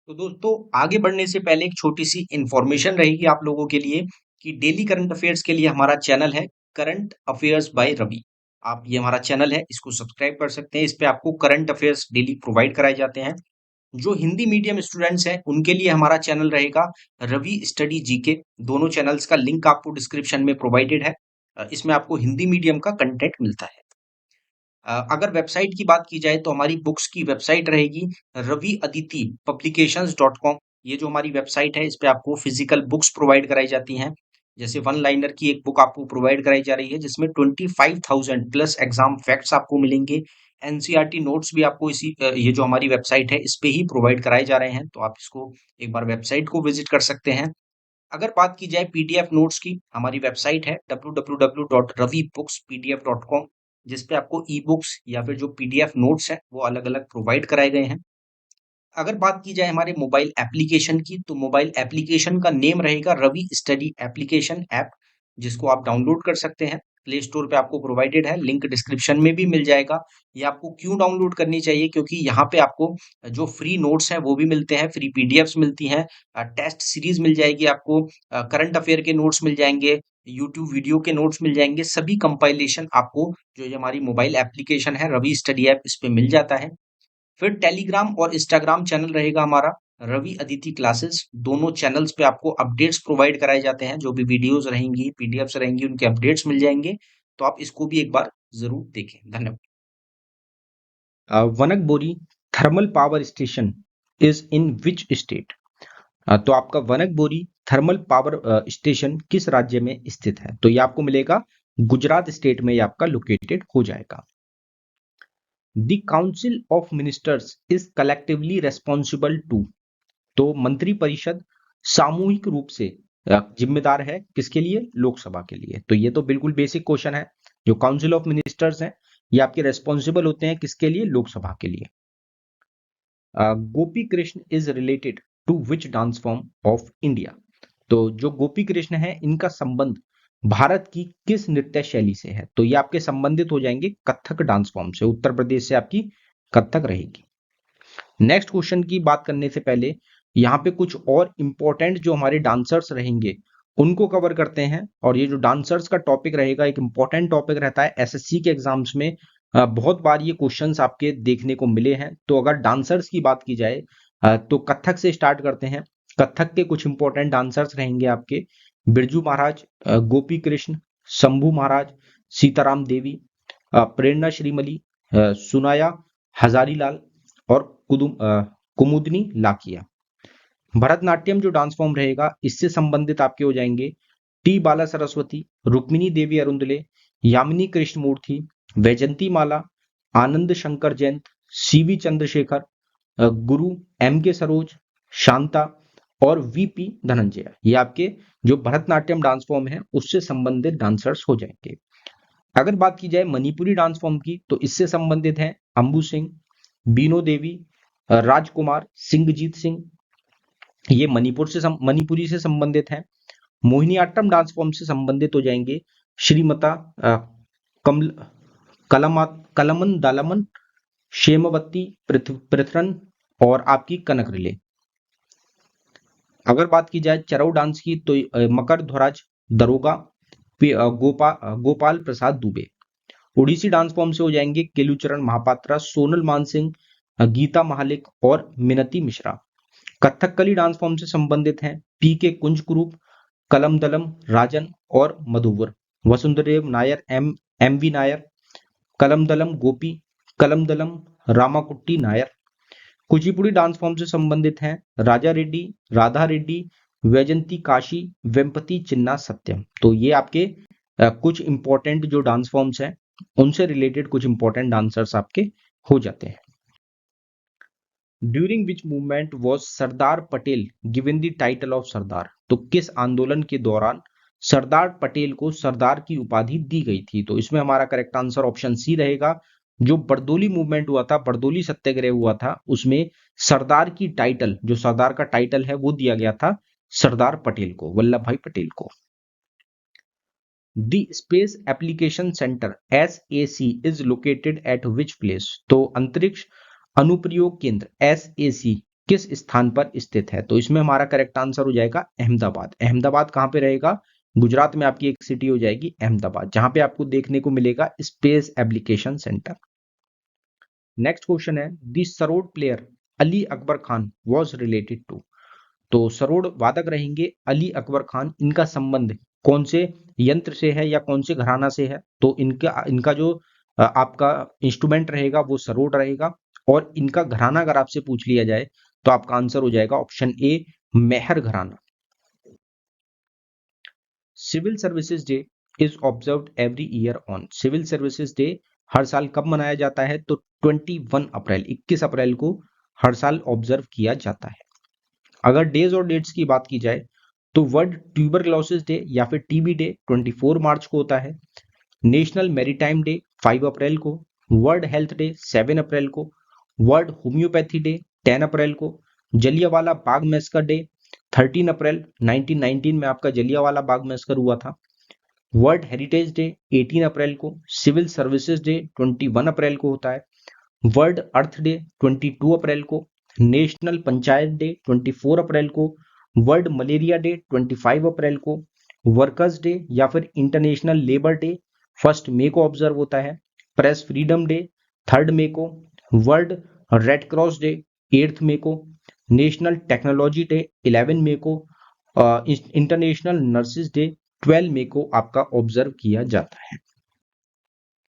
तो दोस्तों आगे बढ़ने से पहले एक छोटी सी इंफॉर्मेशन रहेगी आप लोगों के लिए कि डेली करंट अफेयर्स के लिए हमारा चैनल है करंट अफेयर्स बाय रवि। आप ये हमारा चैनल है, इसको सब्सक्राइब कर सकते हैं। इस पे आपको करंट अफेयर्स डेली प्रोवाइड कराए जाते हैं। जो हिंदी मीडियम स्टूडेंट्स हैं उनके लिए हमारा चैनल रहेगा रवि स्टडी जीके। दोनों चैनल्स का लिंक आपको डिस्क्रिप्शन में प्रोवाइडेड है। इसमें आपको हिंदी मीडियम का कंटेंट मिलता है। अगर वेबसाइट की बात की जाए तो हमारी बुक्स की वेबसाइट रहेगी रवि अदिति publications.com। ये जो हमारी वेबसाइट है इस पे आपको फिजिकल बुक्स प्रोवाइड कराई जाती हैं। जैसे वन लाइनर की एक बुक आपको प्रोवाइड कराई जा रही है जिसमें 25,000 प्लस एग्जाम फैक्ट्स आपको मिलेंगे। एनसीईआरटी नोट्स भी आपको ये जो हमारी वेबसाइट है इस पे ही प्रोवाइड कराए जा रहे हैं। तो आप इसको एक बार वेबसाइट को विजिट कर सकते हैं। अगर बात की जाए पीडीएफ नोट्स की, हमारी वेबसाइट है www.ravibooks.pdf.com, जिसपे आपको ई बुक्स या फिर जो पीडीएफ नोट्स हैं वो अलग अलग प्रोवाइड कराए गए हैं। अगर बात की जाए हमारे मोबाइल एप्लीकेशन की, तो मोबाइल एप्लीकेशन का नेम रहेगा रवि स्टडी एप्लीकेशन ऐप, जिसको आप डाउनलोड कर सकते हैं। प्ले स्टोर पे आपको प्रोवाइडेड है, लिंक डिस्क्रिप्शन में भी मिल जाएगा। ये आपको क्यों डाउनलोड करनी चाहिए? क्योंकि यहाँ पे आपको जो फ्री नोट्स हैं वो भी मिलते हैं, फ्री पीडीएफ्स मिलती हैं, टेस्ट सीरीज मिल जाएगी आपको, करंट अफेयर के नोट्स मिल जाएंगे, यूट्यूब वीडियो के नोट्स मिल जाएंगे। सभी कंपाइलेशन आपको जो ये हमारी मोबाइल एप्लीकेशन है रवि स्टडी ऐप, इस पे मिल जाता है। फिर टेलीग्राम और इंस्टाग्राम चैनल रहेगा हमारा रवि अदिति क्लासेस। दोनों चैनल्स पे आपको अपडेट्स प्रोवाइड कराए जाते हैं, जो भी वीडियोस रहेंगी, पीडीएफ्स रहेंगी, उनके अपडेट्स मिल जाएंगे। तो आप इसको भी एक बार जरूर देखें। धन्यवाद। Wanakbori thermal power station is in which state? तो आपका वनकबोरी थर्मल पावर स्टेशन किस राज्य में स्थित है? तो ये आपको मिलेगा गुजरात स्टेट में, ये आपका लोकेटेड हो जाएगा। The council of ministers is collectively responsible to? तो मंत्री परिषद सामूहिक रूप से जिम्मेदार है किसके लिए? लोकसभा के लिए। तो ये तो बिल्कुल बेसिक क्वेश्चन है। जो काउंसिल ऑफ मिनिस्टर्स हैं ये आपके रेस्पॉन्सिबल होते हैं किसके लिए? लोकसभा के लिए। Gopi Krishna is related to which dance form of India? तो जो गोपी कृष्ण है इनका संबंध भारत की किस नृत्य शैली से है? तो ये आपके संबंधित हो जाएंगे कथक डांस फॉर्म से। उत्तर प्रदेश से आपकी कथक रहेगी। नेक्स्ट क्वेश्चन की बात करने से पहले यहाँ पे कुछ और इंपॉर्टेंट जो हमारे डांसर्स रहेंगे उनको कवर करते हैं। और ये जो डांसर्स का टॉपिक रहेगा एक इंपॉर्टेंट टॉपिक रहता है एसएससी के एग्जाम्स में। बहुत बार ये क्वेश्चंस आपके देखने को मिले हैं। तो अगर डांसर्स की बात की जाए तो कथक से स्टार्ट करते हैं। कथक के कुछ इंपॉर्टेंट डांसर्स रहेंगे आपके बिरजू महाराज, गोपी कृष्ण, शंभू महाराज, सीताराम देवी, प्रेरणा श्रीमली, सुनाया हजारीलाल और कुमुदनी लाकिया। भरतनाट्यम जो डांस फॉर्म रहेगा इससे संबंधित आपके हो जाएंगे टी बाला सरस्वती, रुक्मिणी देवी अरुंदले, यामिनी कृष्णमूर्ति, वैजंती माला, आनंद शंकर जयंत, सीवी चंद्रशेखर, गुरु एम के सरोज, शांता और वीपी धनंजय। ये आपके जो भरतनाट्यम डांस फॉर्म है उससे संबंधित डांसर्स हो जाएंगे। अगर बात की जाए मणिपुरी डांस फॉर्म की तो इससे संबंधित है अंबु सिंह, बीनो देवी, राजकुमार, सिंहजीत सिंह। ये मणिपुरी से संबंधित है। मोहिनीअट्टम डांस फॉर्म से संबंधित हो जाएंगे श्रीमता कमल कलमन दालमन, शेमवती पृथ्रन और आपकी कनक रिले। अगर बात की जाए चरौ डांस की तो मकर ध्वराज दरोगा, गोपाल प्रसाद दुबे। ओडिसी डांस फॉर्म से हो जाएंगे केलुचरण महापात्रा, सोनल मानसिंह, गीता महालिक और मिनती मिश्रा। कथकली डांस फॉर्म से संबंधित हैं पी के कुंज कुरूप, कलमदलम राजन और मधुवर। वसुंधरेव Nair, M V Nair, Kalamandalam Gopi, Kalamandalam Ramankutty Nair. Kuchipudi dance form से संबंधित हैं राजा रेड्डी, राधा रेड्डी, वैजंती काशी, वेम्पति चिन्ना सत्यम। तो ये आपके कुछ इंपॉर्टेंट जो डांस फॉर्म्स हैं उनसे रिलेटेड कुछ इंपॉर्टेंट डांसर्स आपके हो जाते हैं। During which movement was Sardar Patel given the title of Sardar. तो किस आंदोलन के दौरान सरदार पटेल को सरदार की उपाधि दी गई थी? तो इसमें हमारा करेक्ट आंसर ऑप्शन सी रहेगा। जो बरदोली मूवमेंट हुआ था, बरदोली सत्याग्रह हुआ था, उसमें सरदार की टाइटल, जो सरदार का टाइटल है वो दिया गया था सरदार पटेल को, वल्लभ भाई पटेल को। The space application centre SAC is located at which place. तो अंतरिक्ष अनुप्रयोग केंद्र SAC किस स्थान पर स्थित है? तो इसमें हमारा करेक्ट आंसर हो जाएगा अहमदाबाद। अहमदाबाद कहां पे रहेगा? गुजरात में आपकी एक सिटी हो जाएगी अहमदाबाद, जहां पे आपको देखने को मिलेगा space application centre. Next question है the sarod player Ali Akbar Khan was related to. तो सरोद वादक रहेंगे अली अकबर खान, इनका संबंध कौन से यंत्र से है या कौन से घराना से है? तो इनका जो आपका इंस्ट्रूमेंट रहेगा वो सरोद रहेगा, और इनका घराना अगर आपसे पूछ लिया जाए तो आपका आंसर हो जाएगा option A Maihar gharana. Civil services day is observed every year on. Civil services day हर साल कब मनाया जाता है? तो 21 अप्रैल, 21 अप्रैल को हर साल ऑब्जर्व किया जाता है। अगर डेज और डेट्स की बात की जाए तो वर्ल्ड ट्यूबरक्लोसिस डे या फिर टीबी डे 24 मार्च को होता है। नेशनल मैरीटाइम डे 5 अप्रैल को, वर्ल्ड हेल्थ डे 7 अप्रैल को, वर्ल्ड होम्योपैथी डे 10 अप्रैल को, जलियांवाला बाग मैस्कर डे 13 अप्रैल 1919 में आपका जलियांवाला बाग मैस्कर हुआ था। वर्ल्ड हेरिटेज डे 18 अप्रैल को, सिविल सर्विसेज डे 21 अप्रैल को होता है, वर्ल्ड अर्थ डे 22 अप्रैल को, नेशनल पंचायत डे 24 अप्रैल को, वर्ल्ड मलेरिया डे 25 अप्रैल को, वर्कर्स डे या फिर इंटरनेशनल लेबर डे 1 मई को ऑब्जर्व होता है, प्रेस फ्रीडम डे 3 मई को, वर्ल्ड रेड क्रॉस डे 8 मई को, नेशनल टेक्नोलॉजी डे 11 मई को, इंटरनेशनल नर्सिस डे 12 मई को आपका ऑब्जर्व किया जाता है।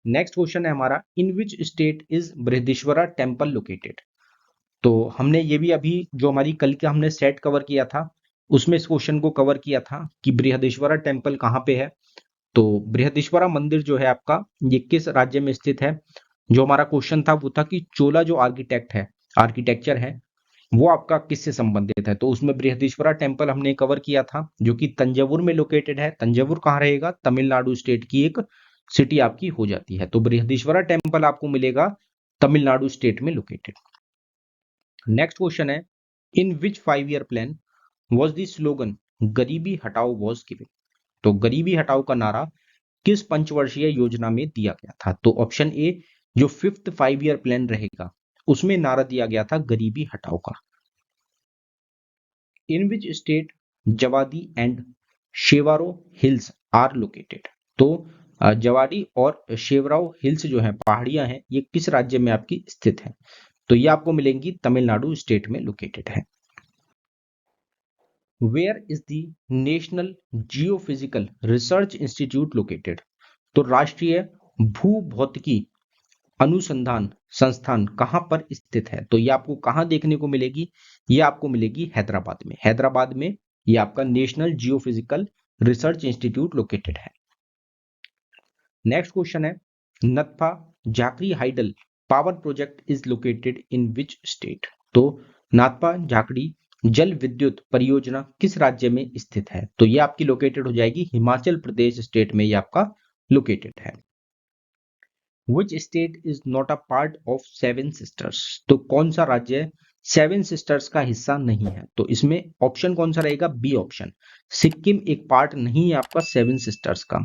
नेक्स्ट क्वेश्चन है हमारा in which state is Brihadeeswara temple located. तो हमने ये भी अभी जो हमारी कल का हमने सेट कवर किया था उसमें इस क्वेश्चन को कवर किया था कि बृहदीश्वरा टेम्पल कहाँ पे है। तो बृहदीश्वरा मंदिर जो है आपका ये किस राज्य में स्थित है? जो हमारा क्वेश्चन था वो था कि चोला जो आर्किटेक्चर है वो आपका किससे संबंधित है? तो उसमें बृहदीश्वरा टेम्पल हमने कवर किया था जो कि तंजावुर में लोकेटेड है। तंजावुर कहाँ रहेगा? तमिलनाडु स्टेट की एक सिटी आपकी हो जाती है। तो बृहदीश्वरा टेम्पल आपको मिलेगा तमिलनाडु स्टेट में लोकेटेड। नेक्स्ट क्वेश्चन है इन विच 5 year plan was the slogan गरीबी हटाओ वॉज गिवन। तो गरीबी हटाओ का नारा किस पंचवर्षीय योजना में दिया गया था? तो ऑप्शन ए जो 5th 5 ईयर प्लान रहेगा उसमें नारा दिया गया था गरीबी हटाओ का। In which state Javadi and Shevaroy hills are located. तो जवाडी और शेवराव हिल्स जो है पहाड़ियां हैं ये किस राज्य में आपकी स्थित है? तो ये आपको मिलेंगी तमिलनाडु स्टेट में लोकेटेड है। Where is the national geophysical research institute located. तो राष्ट्रीय भूभौतिकी अनुसंधान संस्थान कहां पर स्थित है? तो ये आपको कहां देखने को मिलेगी? ये आपको मिलेगी हैदराबाद में। हैदराबाद में ये आपका national geophysical research institute located है। नेक्स्ट क्वेश्चन है Nathpa Jhakri hydel power project is located in which state. तो नाथपा झाकड़ी जल विद्युत परियोजना किस राज्य में स्थित है? तो ये आपकी लोकेटेड हो जाएगी हिमाचल प्रदेश स्टेट में ये आपका लोकेटेड है। विच state is not a part of 7 sisters. तो कौन सा राज्य सेवन सिस्टर्स का हिस्सा नहीं है। तो इसमें ऑप्शन कौन सा रहेगा? बी ऑप्शन, सिक्किम एक पार्ट नहीं है आपका सेवन सिस्टर्स का।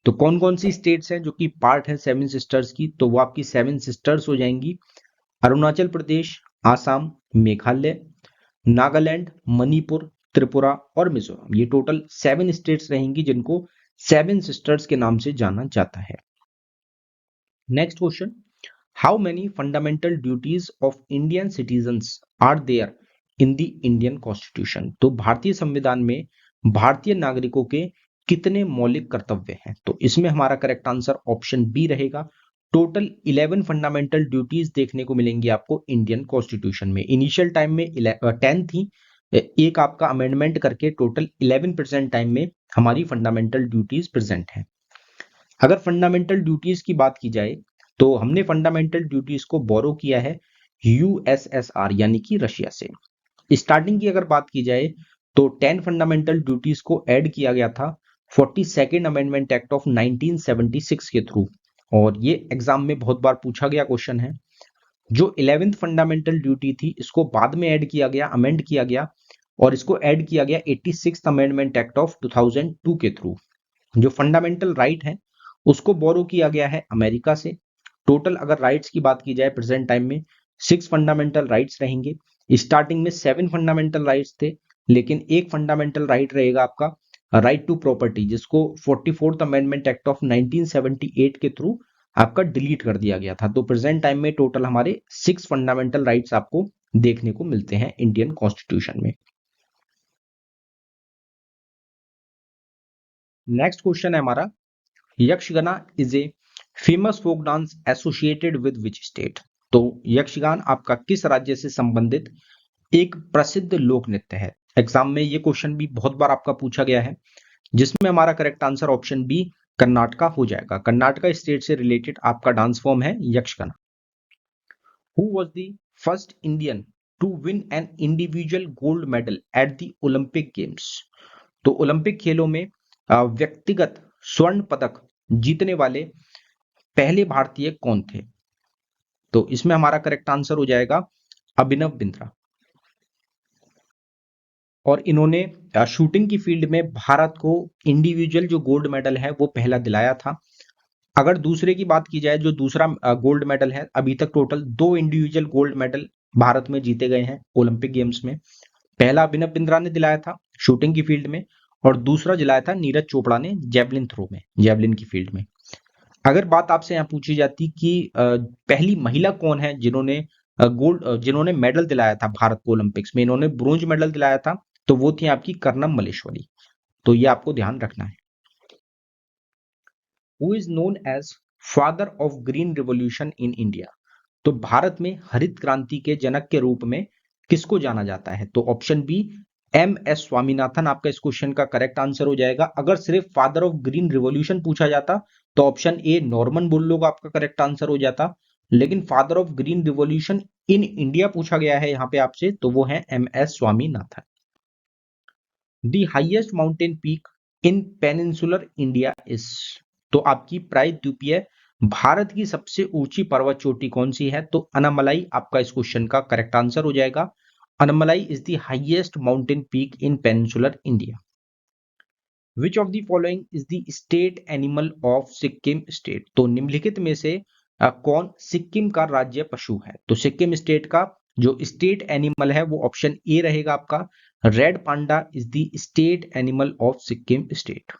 तो कौन कौन सी स्टेट्स हैं जो कि पार्ट है सेवन सिस्टर्स की? तो वो आपकी सेवन सिस्टर्स हो जाएंगी अरुणाचल प्रदेश, आसाम, मेघालय, नागालैंड, मणिपुर, त्रिपुरा और मिजोरम। ये टोटल सेवन स्टेट्स रहेंगी जिनको सेवन सिस्टर्स के नाम से जाना जाता है। Next question, how many fundamental duties of Indian citizens are there in the Indian constitution? तो भारतीय संविधान में भारतीय नागरिकों के कितने मौलिक कर्तव्य हैं? तो इसमें हमारा करेक्ट आंसर ऑप्शन बी रहेगा। टोटल 11 फंडामेंटल ड्यूटीज देखने को मिलेंगी आपको इंडियन कॉन्स्टिट्यूशन में। इनिशियल टाइम में 10 थी, एक आपका अमेंडमेंट करके टोटल 11 प्रेजेंट टाइम में हमारी फंडामेंटल ड्यूटीज प्रेजेंट हैं। अगर फंडामेंटल ड्यूटीज की बात की जाए तो हमने फंडामेंटल ड्यूटीज को बोरो किया है यूएसएसआर यानी कि रशिया से। स्टार्टिंग की अगर बात की जाए तो 10 फंडामेंटल ड्यूटीज को ऐड किया गया था 42nd अमेंडमेंट एक्ट ऑफ 1976 के थ्रू, और ये एग्जाम में बहुत बार पूछा गया क्वेश्चन है। जो 11th फंडामेंटल ड्यूटी थी इसको बाद में ऐड किया गया, अमेंड किया गया, और इसको ऐड किया गया 86th अमेंडमेंट एक्ट ऑफ 2002 के थ्रू। जो फंडामेंटल राइट है उसको बोरो किया गया है अमेरिका से। टोटल अगर राइट्स की बात की जाए प्रेजेंट टाइम में 6 फंडामेंटल राइट्स रहेंगे। स्टार्टिंग में 7 फंडामेंटल राइट्स थे, लेकिन एक फंडामेंटल राइट रहेगा आपका राइट टू प्रॉपर्टी, जिसको 44th अमेंडमेंट एक्ट ऑफ 1978 के थ्रू आपका डिलीट कर दिया गया था। तो प्रेजेंट टाइम में टोटल हमारे 6 फंडामेंटल राइट्स आपको देखने को मिलते हैं इंडियन कॉन्स्टिट्यूशन में। नेक्स्ट क्वेश्चन है हमारा, Yakshagana is a famous folk dance associated with which state? तो यक्षगान आपका किस राज्य से संबंधित एक प्रसिद्ध लोक नृत्य है? एग्जाम में ये क्वेश्चन भी बहुत बार आपका पूछा गया है, जिसमें हमारा correct answer option B Karnataka हो जाएगा। कर्नाटका स्टेट से रिलेटेड आपका डांस फॉर्म है Yakshagana. Who was the first Indian to win an individual gold medal at the Olympic games? तो ओलंपिक खेलों में व्यक्तिगत स्वर्ण पदक जीतने वाले पहले भारतीय कौन थे? तो इसमें हमारा करेक्ट आंसर हो जाएगा अभिनव बिंद्रा। और इन्होंने शूटिंग की फील्ड में भारत को इंडिविजुअल जो गोल्ड मेडल है वो पहला दिलाया था। अगर दूसरे की बात की जाए, जो दूसरा गोल्ड मेडल है, अभी तक total 2 individual gold medal Bharat में जीते गए हैं ओलंपिक गेम्स में। पहला अभिनव बिंद्रा ने दिलाया था शूटिंग की फील्ड में, और दूसरा दिलाया था नीरज चोपड़ा ने जेवलिन थ्रो में, जेवलिन की फील्ड में। अगर बात आपसे यहाँ पूछी जाती कि पहली महिला कौन है जिन्होंने जिन्होंने मेडल दिलाया था भारत को ओलंपिक्स में, इन्होंने ब्रोंज मेडल दिलाया था, तो वो थी आपकी कर्नम मल्लेश्वरी। तो ये आपको ध्यान रखना है। Who is known as father of green revolution in India? तो भारत में हरित क्रांति के जनक के रूप में किसको जाना जाता है? तो option B M S Swaminathan आपका इस क्वेश्चन का करेक्ट आंसर हो जाएगा। अगर सिर्फ फादर ऑफ ग्रीन रिवॉल्यूशन पूछा जाता तो ऑप्शन ए नॉर्मन बोरलॉग आपका करेक्ट आंसर हो जाता, लेकिन father of green revolution in India पूछा गया है यहाँ पे आपसे, तो वो है M S Swaminathan. The highest mountain peak in peninsular India is? तो आपकी प्रायद्वीपीय भारत की सबसे ऊंची पर्वत चोटी कौन सी है? तो अनामलाई आपका इस क्वेश्चन का करेक्ट आंसर हो जाएगा। Anamalai is the highest mountain peak in peninsular India. Which of the following is the state animal of Sikkim state? तो निम्नलिखित में से कौन सिक्किम का राज्य पशु है? तो सिक्किम स्टेट का जो स्टेट एनिमल है वो ऑप्शन ए रहेगा आपका, red panda is the state animal of Sikkim state.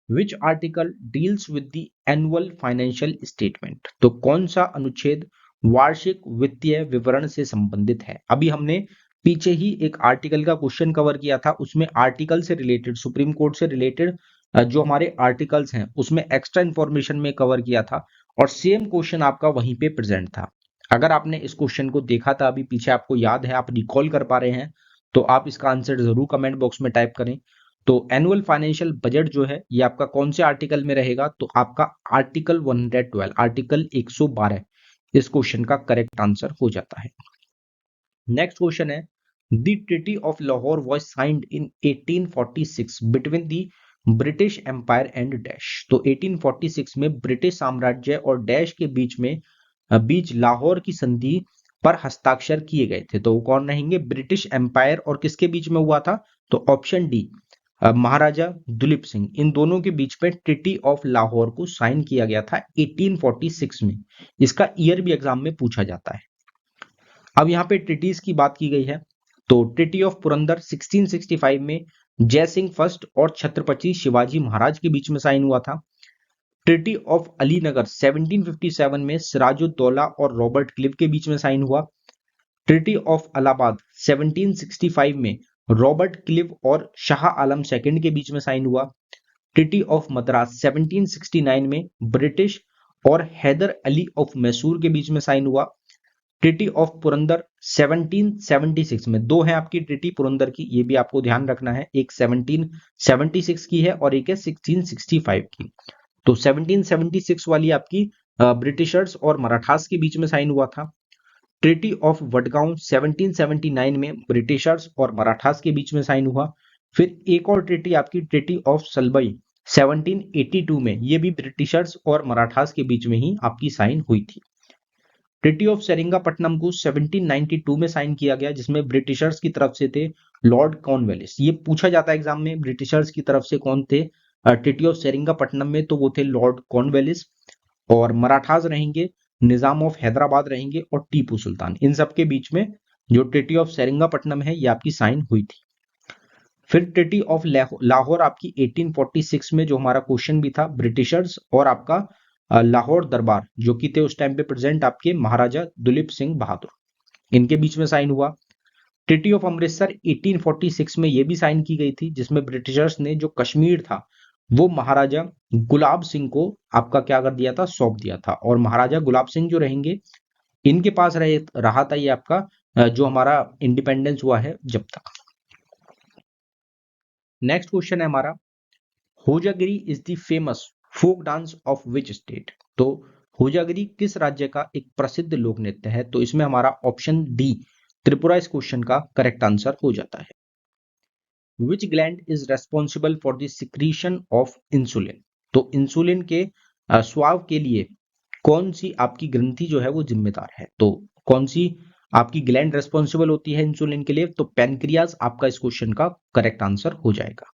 Which article deals with the annual financial statement? तो कौन सा अनुच्छेद वार्षिक वित्तीय विवरण से संबंधित है? अभी हमने पीछे ही एक आर्टिकल का क्वेश्चन कवर किया था, उसमें आर्टिकल से रिलेटेड, सुप्रीम कोर्ट से रिलेटेड जो हमारे आर्टिकल्स हैं उसमें एक्स्ट्रा इंफॉर्मेशन में कवर किया था, और सेम क्वेश्चन आपका वहीं पे प्रेजेंट था। अगर आपने इस क्वेश्चन को देखा था अभी पीछे, आपको याद है, आप रिकॉल कर पा रहे हैं, तो आप इसका आंसर जरूर कमेंट बॉक्स में टाइप करें। तो एनुअल फाइनेंशियल बजट जो है ये आपका कौन से आर्टिकल में रहेगा? तो आपका आर्टिकल 112, आर्टिकल 112 इस क्वेश्चन का करेक्ट आंसर हो जाता है। नेक्स्ट क्वेश्चन है, the treaty of Lahore was signed in 1846 between the British empire and dash? तो 1846 में ब्रिटिश साम्राज्य और डैश के बीच लाहौर की संधि पर हस्ताक्षर किए गए थे। तो वो कौन रहेंगे? ब्रिटिश एम्पायर और किसके बीच में हुआ था? तो ऑप्शन डी, महाराजा दुलीप सिंह, इन दोनों के बीच में ट्रीटी ऑफ लाहौर को साइन किया गया था 1846 में। इसका ईयर भी एग्जाम में पूछा जाता है। अब यहाँ पे ट्रीटीज की बात की गई है, तो ट्रीटी ऑफ पुरंदर 1665 में जय सिंह फर्स्ट और छत्रपति शिवाजी महाराज के बीच में साइन हुआ था। ट्रीटी ऑफ अलीनगर 1757 में सिराजुद्दौला और रॉबर्ट क्लिव के बीच में साइन हुआ। ट्रीटी ऑफ इलाहाबाद 1765 में रॉबर्ट क्लिव और शाह आलम सेकंड के बीच में साइन हुआ। ट्रीटी ऑफ मद्रास 1769 में ब्रिटिश और हैदर अली ऑफ मैसूर के बीच में साइन हुआ। ट्रीटी ऑफ पुरंदर 1776 में, दो है आपकी ट्रीटी पुरंदर की, ये भी आपको ध्यान रखना है, एक 1776 की है और एक है 1665 की। तो 1776 वाली आपकी ब्रिटिशर्स और मराठास के बीच में साइन हुआ था। ट्रीटी ऑफ वडगांव 1779 में ब्रिटिशर्स और मराठास के बीच में साइन हुआ। फिर एक और ट्रीटी आपकी ट्रीटी ऑफ सलबई 1782 में, ये भी ब्रिटिशर्स और मराठास के बीच में ही आपकी साइन हुई थी। ट्रीटी ऑफ सेरिंगापट्टनम को 1792 में साइन किया गया, जिसमें ब्रिटिशर्स की तरफ से थे लॉर्ड कॉर्नवालिस। ये पूछा जाता है एग्जाम में, ब्रिटिशर्स की तरफ से कौन थे ट्रीटी ऑफ सेरिंगापट्टनम में? तो वो थे लॉर्ड कॉर्नवालिस। और मराठास रहेंगे, निजाम ऑफ हैदराबाद रहेंगे और टीपू सुल्तान। इन सब के बीच में जो ट्रीटी ऑफ सेरिंगापट्टनम है ये आपकी साइन हुई थी। फिर ट्रीटी ऑफ लाहौर आपकी 1846 में, जो हमारा क्वेश्चन भी था, ब्रिटिशर्स और आपका लाहौर दरबार जो कि थे उस टाइम पे प्रेजेंट आपके महाराजा दुलीप सिंह बहादुर, इनके बीच में साइन हुआ। ट्रीटी ऑफ अमृतसर 1846 में ये भी साइन की गई थी, जिसमें ब्रिटिशर्स ने जो कश्मीर था वो महाराजा गुलाब सिंह को आपका क्या कर दिया था? सौंप दिया था। और महाराजा गुलाब सिंह जो रहेंगे, इनके पास रहा था ये आपका जो हमारा इंडिपेंडेंस हुआ है जब तक। नेक्स्ट क्वेश्चन है हमारा, Hojagiri is the famous folk dance of which state? तो होजागिरी किस राज्य का एक प्रसिद्ध लोक नृत्य है? तो इसमें हमारा ऑप्शन डी त्रिपुरा इस क्वेश्चन का करेक्ट आंसर हो जाता है। विच gland is responsible for the secretion of insulin? तो इंसुलिन के स्वाव के लिए कौन सी आपकी ग्रंथि जो है वो जिम्मेदार है? तो कौन सी आपकी ग्लैंड रेस्पॉन्सिबल होती है इंसुलिन के लिए? तो पैनक्रियाज आपका इस क्वेश्चन का करेक्ट आंसर हो जाएगा।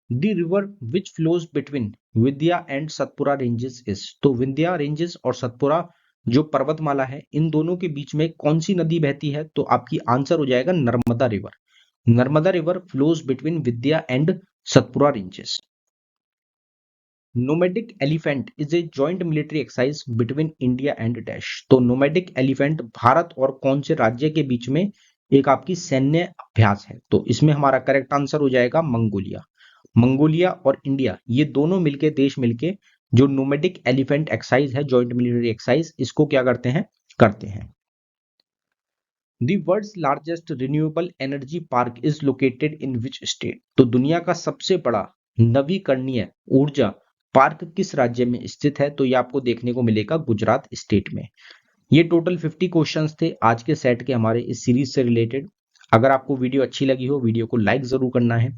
The river which flows between Vindhya and Satpura ranges is? तो विंध्या रेंजेस और सतपुरा जो पर्वतमाला है, इन दोनों के बीच में कौन सी नदी बहती है? तो आपकी आंसर हो जाएगा Narmada river. Narmada river flows between Vindhya and Satpura ranges. Nomadic elephant is a joint military exercise between India and dash? तो नोमैडिक एलिफेंट भारत और कौन से राज्य के बीच में एक आपकी सैन्य अभ्यास है? तो इसमें हमारा करेक्ट आंसर हो जाएगा मंगोलिया। मंगोलिया और इंडिया, ये दोनों मिलके देश मिलके जो नोमैडिक एलिफेंट एक्सरसाइज है, जॉइंट मिलिट्री एक्सरसाइज, इसको क्या करते हैं? करते हैं। The world's largest renewable energy park is located in which state? तो दुनिया का सबसे बड़ा नवीकरणीय ऊर्जा पार्क किस राज्य में स्थित है? तो ये आपको देखने को मिलेगा गुजरात स्टेट में। ये टोटल 50 क्वेश्चंस थे आज के सेट के हमारे इस सीरीज से रिलेटेड। अगर आपको वीडियो अच्छी लगी हो, वीडियो को लाइक जरूर करना है।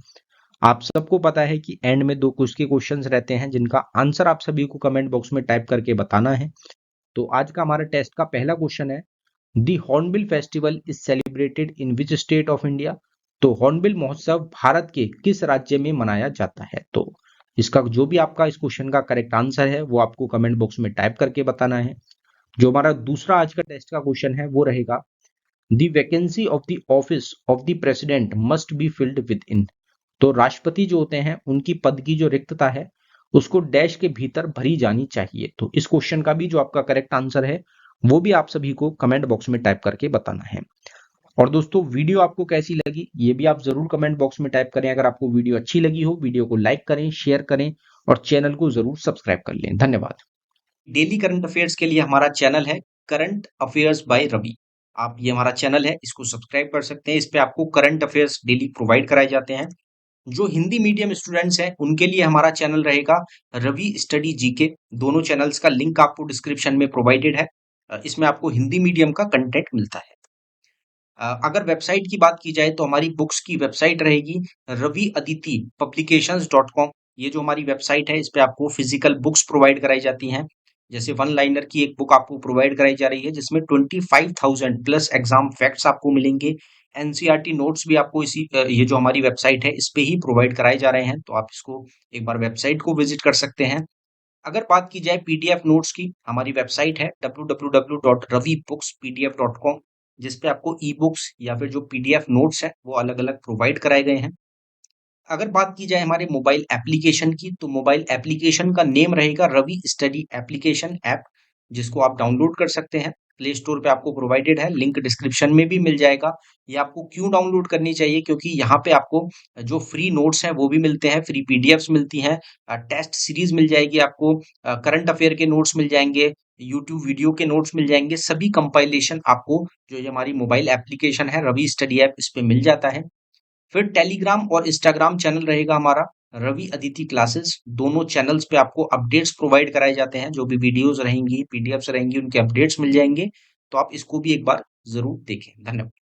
आप सबको पता है कि एंड में 2 क्विज के क्वेश्चंस रहते हैं, जिनका आंसर आप सभी को कमेंट बॉक्स में टाइप करके बताना है। तो आज का हमारा टेस्ट का पहला क्वेश्चन है, the hornbill festival is celebrated in which state of India? तो हॉर्नबिल महोत्सव भारत के किस राज्य में मनाया जाता है? तो इसका जो भी आपका इस क्वेश्चन का करेक्ट आंसर है वो आपको कमेंट बॉक्स में टाइप करके बताना है। जो हमारा दूसरा आज का टेस्ट का क्वेश्चन है वो रहेगा, the vacancy of the office of the president must be filled within? तो राष्ट्रपति जो होते हैं उनकी पद की जो रिक्तता है उसको डैश के भीतर भरी जानी चाहिए। तो इस क्वेश्चन का भी जो आपका करेक्ट आंसर है वो भी आप सभी को कमेंट बॉक्स में टाइप करके बताना है। और दोस्तों, वीडियो आपको कैसी लगी ये भी आप जरूर कमेंट बॉक्स में टाइप करें। अगर आपको वीडियो अच्छी लगी हो, वीडियो को लाइक करें, शेयर करें और चैनल को जरूर सब्सक्राइब कर लें। धन्यवाद। डेली करंट अफेयर्स के लिए हमारा चैनल है करंट अफेयर्स बाय रवि। आप ये हमारा चैनल है, इसको सब्सक्राइब कर सकते हैं। इस पे आपको करंट अफेयर्स डेली प्रोवाइड कराए जाते हैं। जो हिंदी मीडियम स्टूडेंट्स हैं उनके लिए हमारा चैनल रहेगा रवि स्टडी जीके। दोनों चैनल्स का लिंक आपको डिस्क्रिप्शन में प्रोवाइडेड है। इसमें आपको हिंदी मीडियम का कंटेंट मिलता है। अगर वेबसाइट की बात की जाए तो हमारी बुक्स की वेबसाइट रहेगी raviaditi publications.com। ये जो हमारी वेबसाइट है, इस पे आपको फिजिकल बुक्स प्रोवाइड कराई जाती हैं। जैसे वन लाइनर की एक बुक आपको प्रोवाइड कराई जा रही है जिसमें 25,000 प्लस एग्जाम फैक्ट्स आपको मिलेंगे। एनसीईआरटी नोट्स भी आपको ये जो हमारी वेबसाइट है इस पे ही प्रोवाइड कराए जा रहे हैं, तो आप इसको एक बार वेबसाइट को विजिट कर सकते हैं। अगर बात की जाए पीडीएफ नोट्स की, हमारी वेबसाइट है www.ravibooks.pdf.com, जिस पे आपको ई बुक्स या फिर जो पीडीएफ नोट्स है वो अलग अलग प्रोवाइड कराए गए हैं। अगर बात की जाए हमारे मोबाइल एप्लीकेशन की, तो मोबाइल एप्लीकेशन का नेम रहेगा रवि स्टडी एप्लीकेशन ऐप, जिसको आप डाउनलोड कर सकते हैं। प्ले स्टोर पे आपको प्रोवाइडेड है, लिंक डिस्क्रिप्शन में भी मिल जाएगा। ये आपको क्यों डाउनलोड करनी चाहिए, क्योंकि यहाँ पे आपको जो फ्री नोट्स हैं वो भी मिलते हैं, फ्री पीडीएफ्स मिलती हैं, टेस्ट सीरीज मिल जाएगी आपको, करंट अफेयर के नोट्स मिल जाएंगे, यूट्यूब वीडियो के नोट्स मिल जाएंगे। सभी कंपाइलेशन आपको जो ये हमारी मोबाइल एप्लीकेशन है रवि स्टडी ऐप, इस पे मिल जाता है। फिर टेलीग्राम और इंस्टाग्राम चैनल रहेगा हमारा रवि अदिति क्लासेस। दोनों चैनल्स पे आपको अपडेट्स प्रोवाइड कराए जाते हैं, जो भी वीडियोस रहेंगी, पीडीएफ्स रहेंगी, उनके अपडेट्स मिल जाएंगे। तो आप इसको भी एक बार जरूर देखें। धन्यवाद।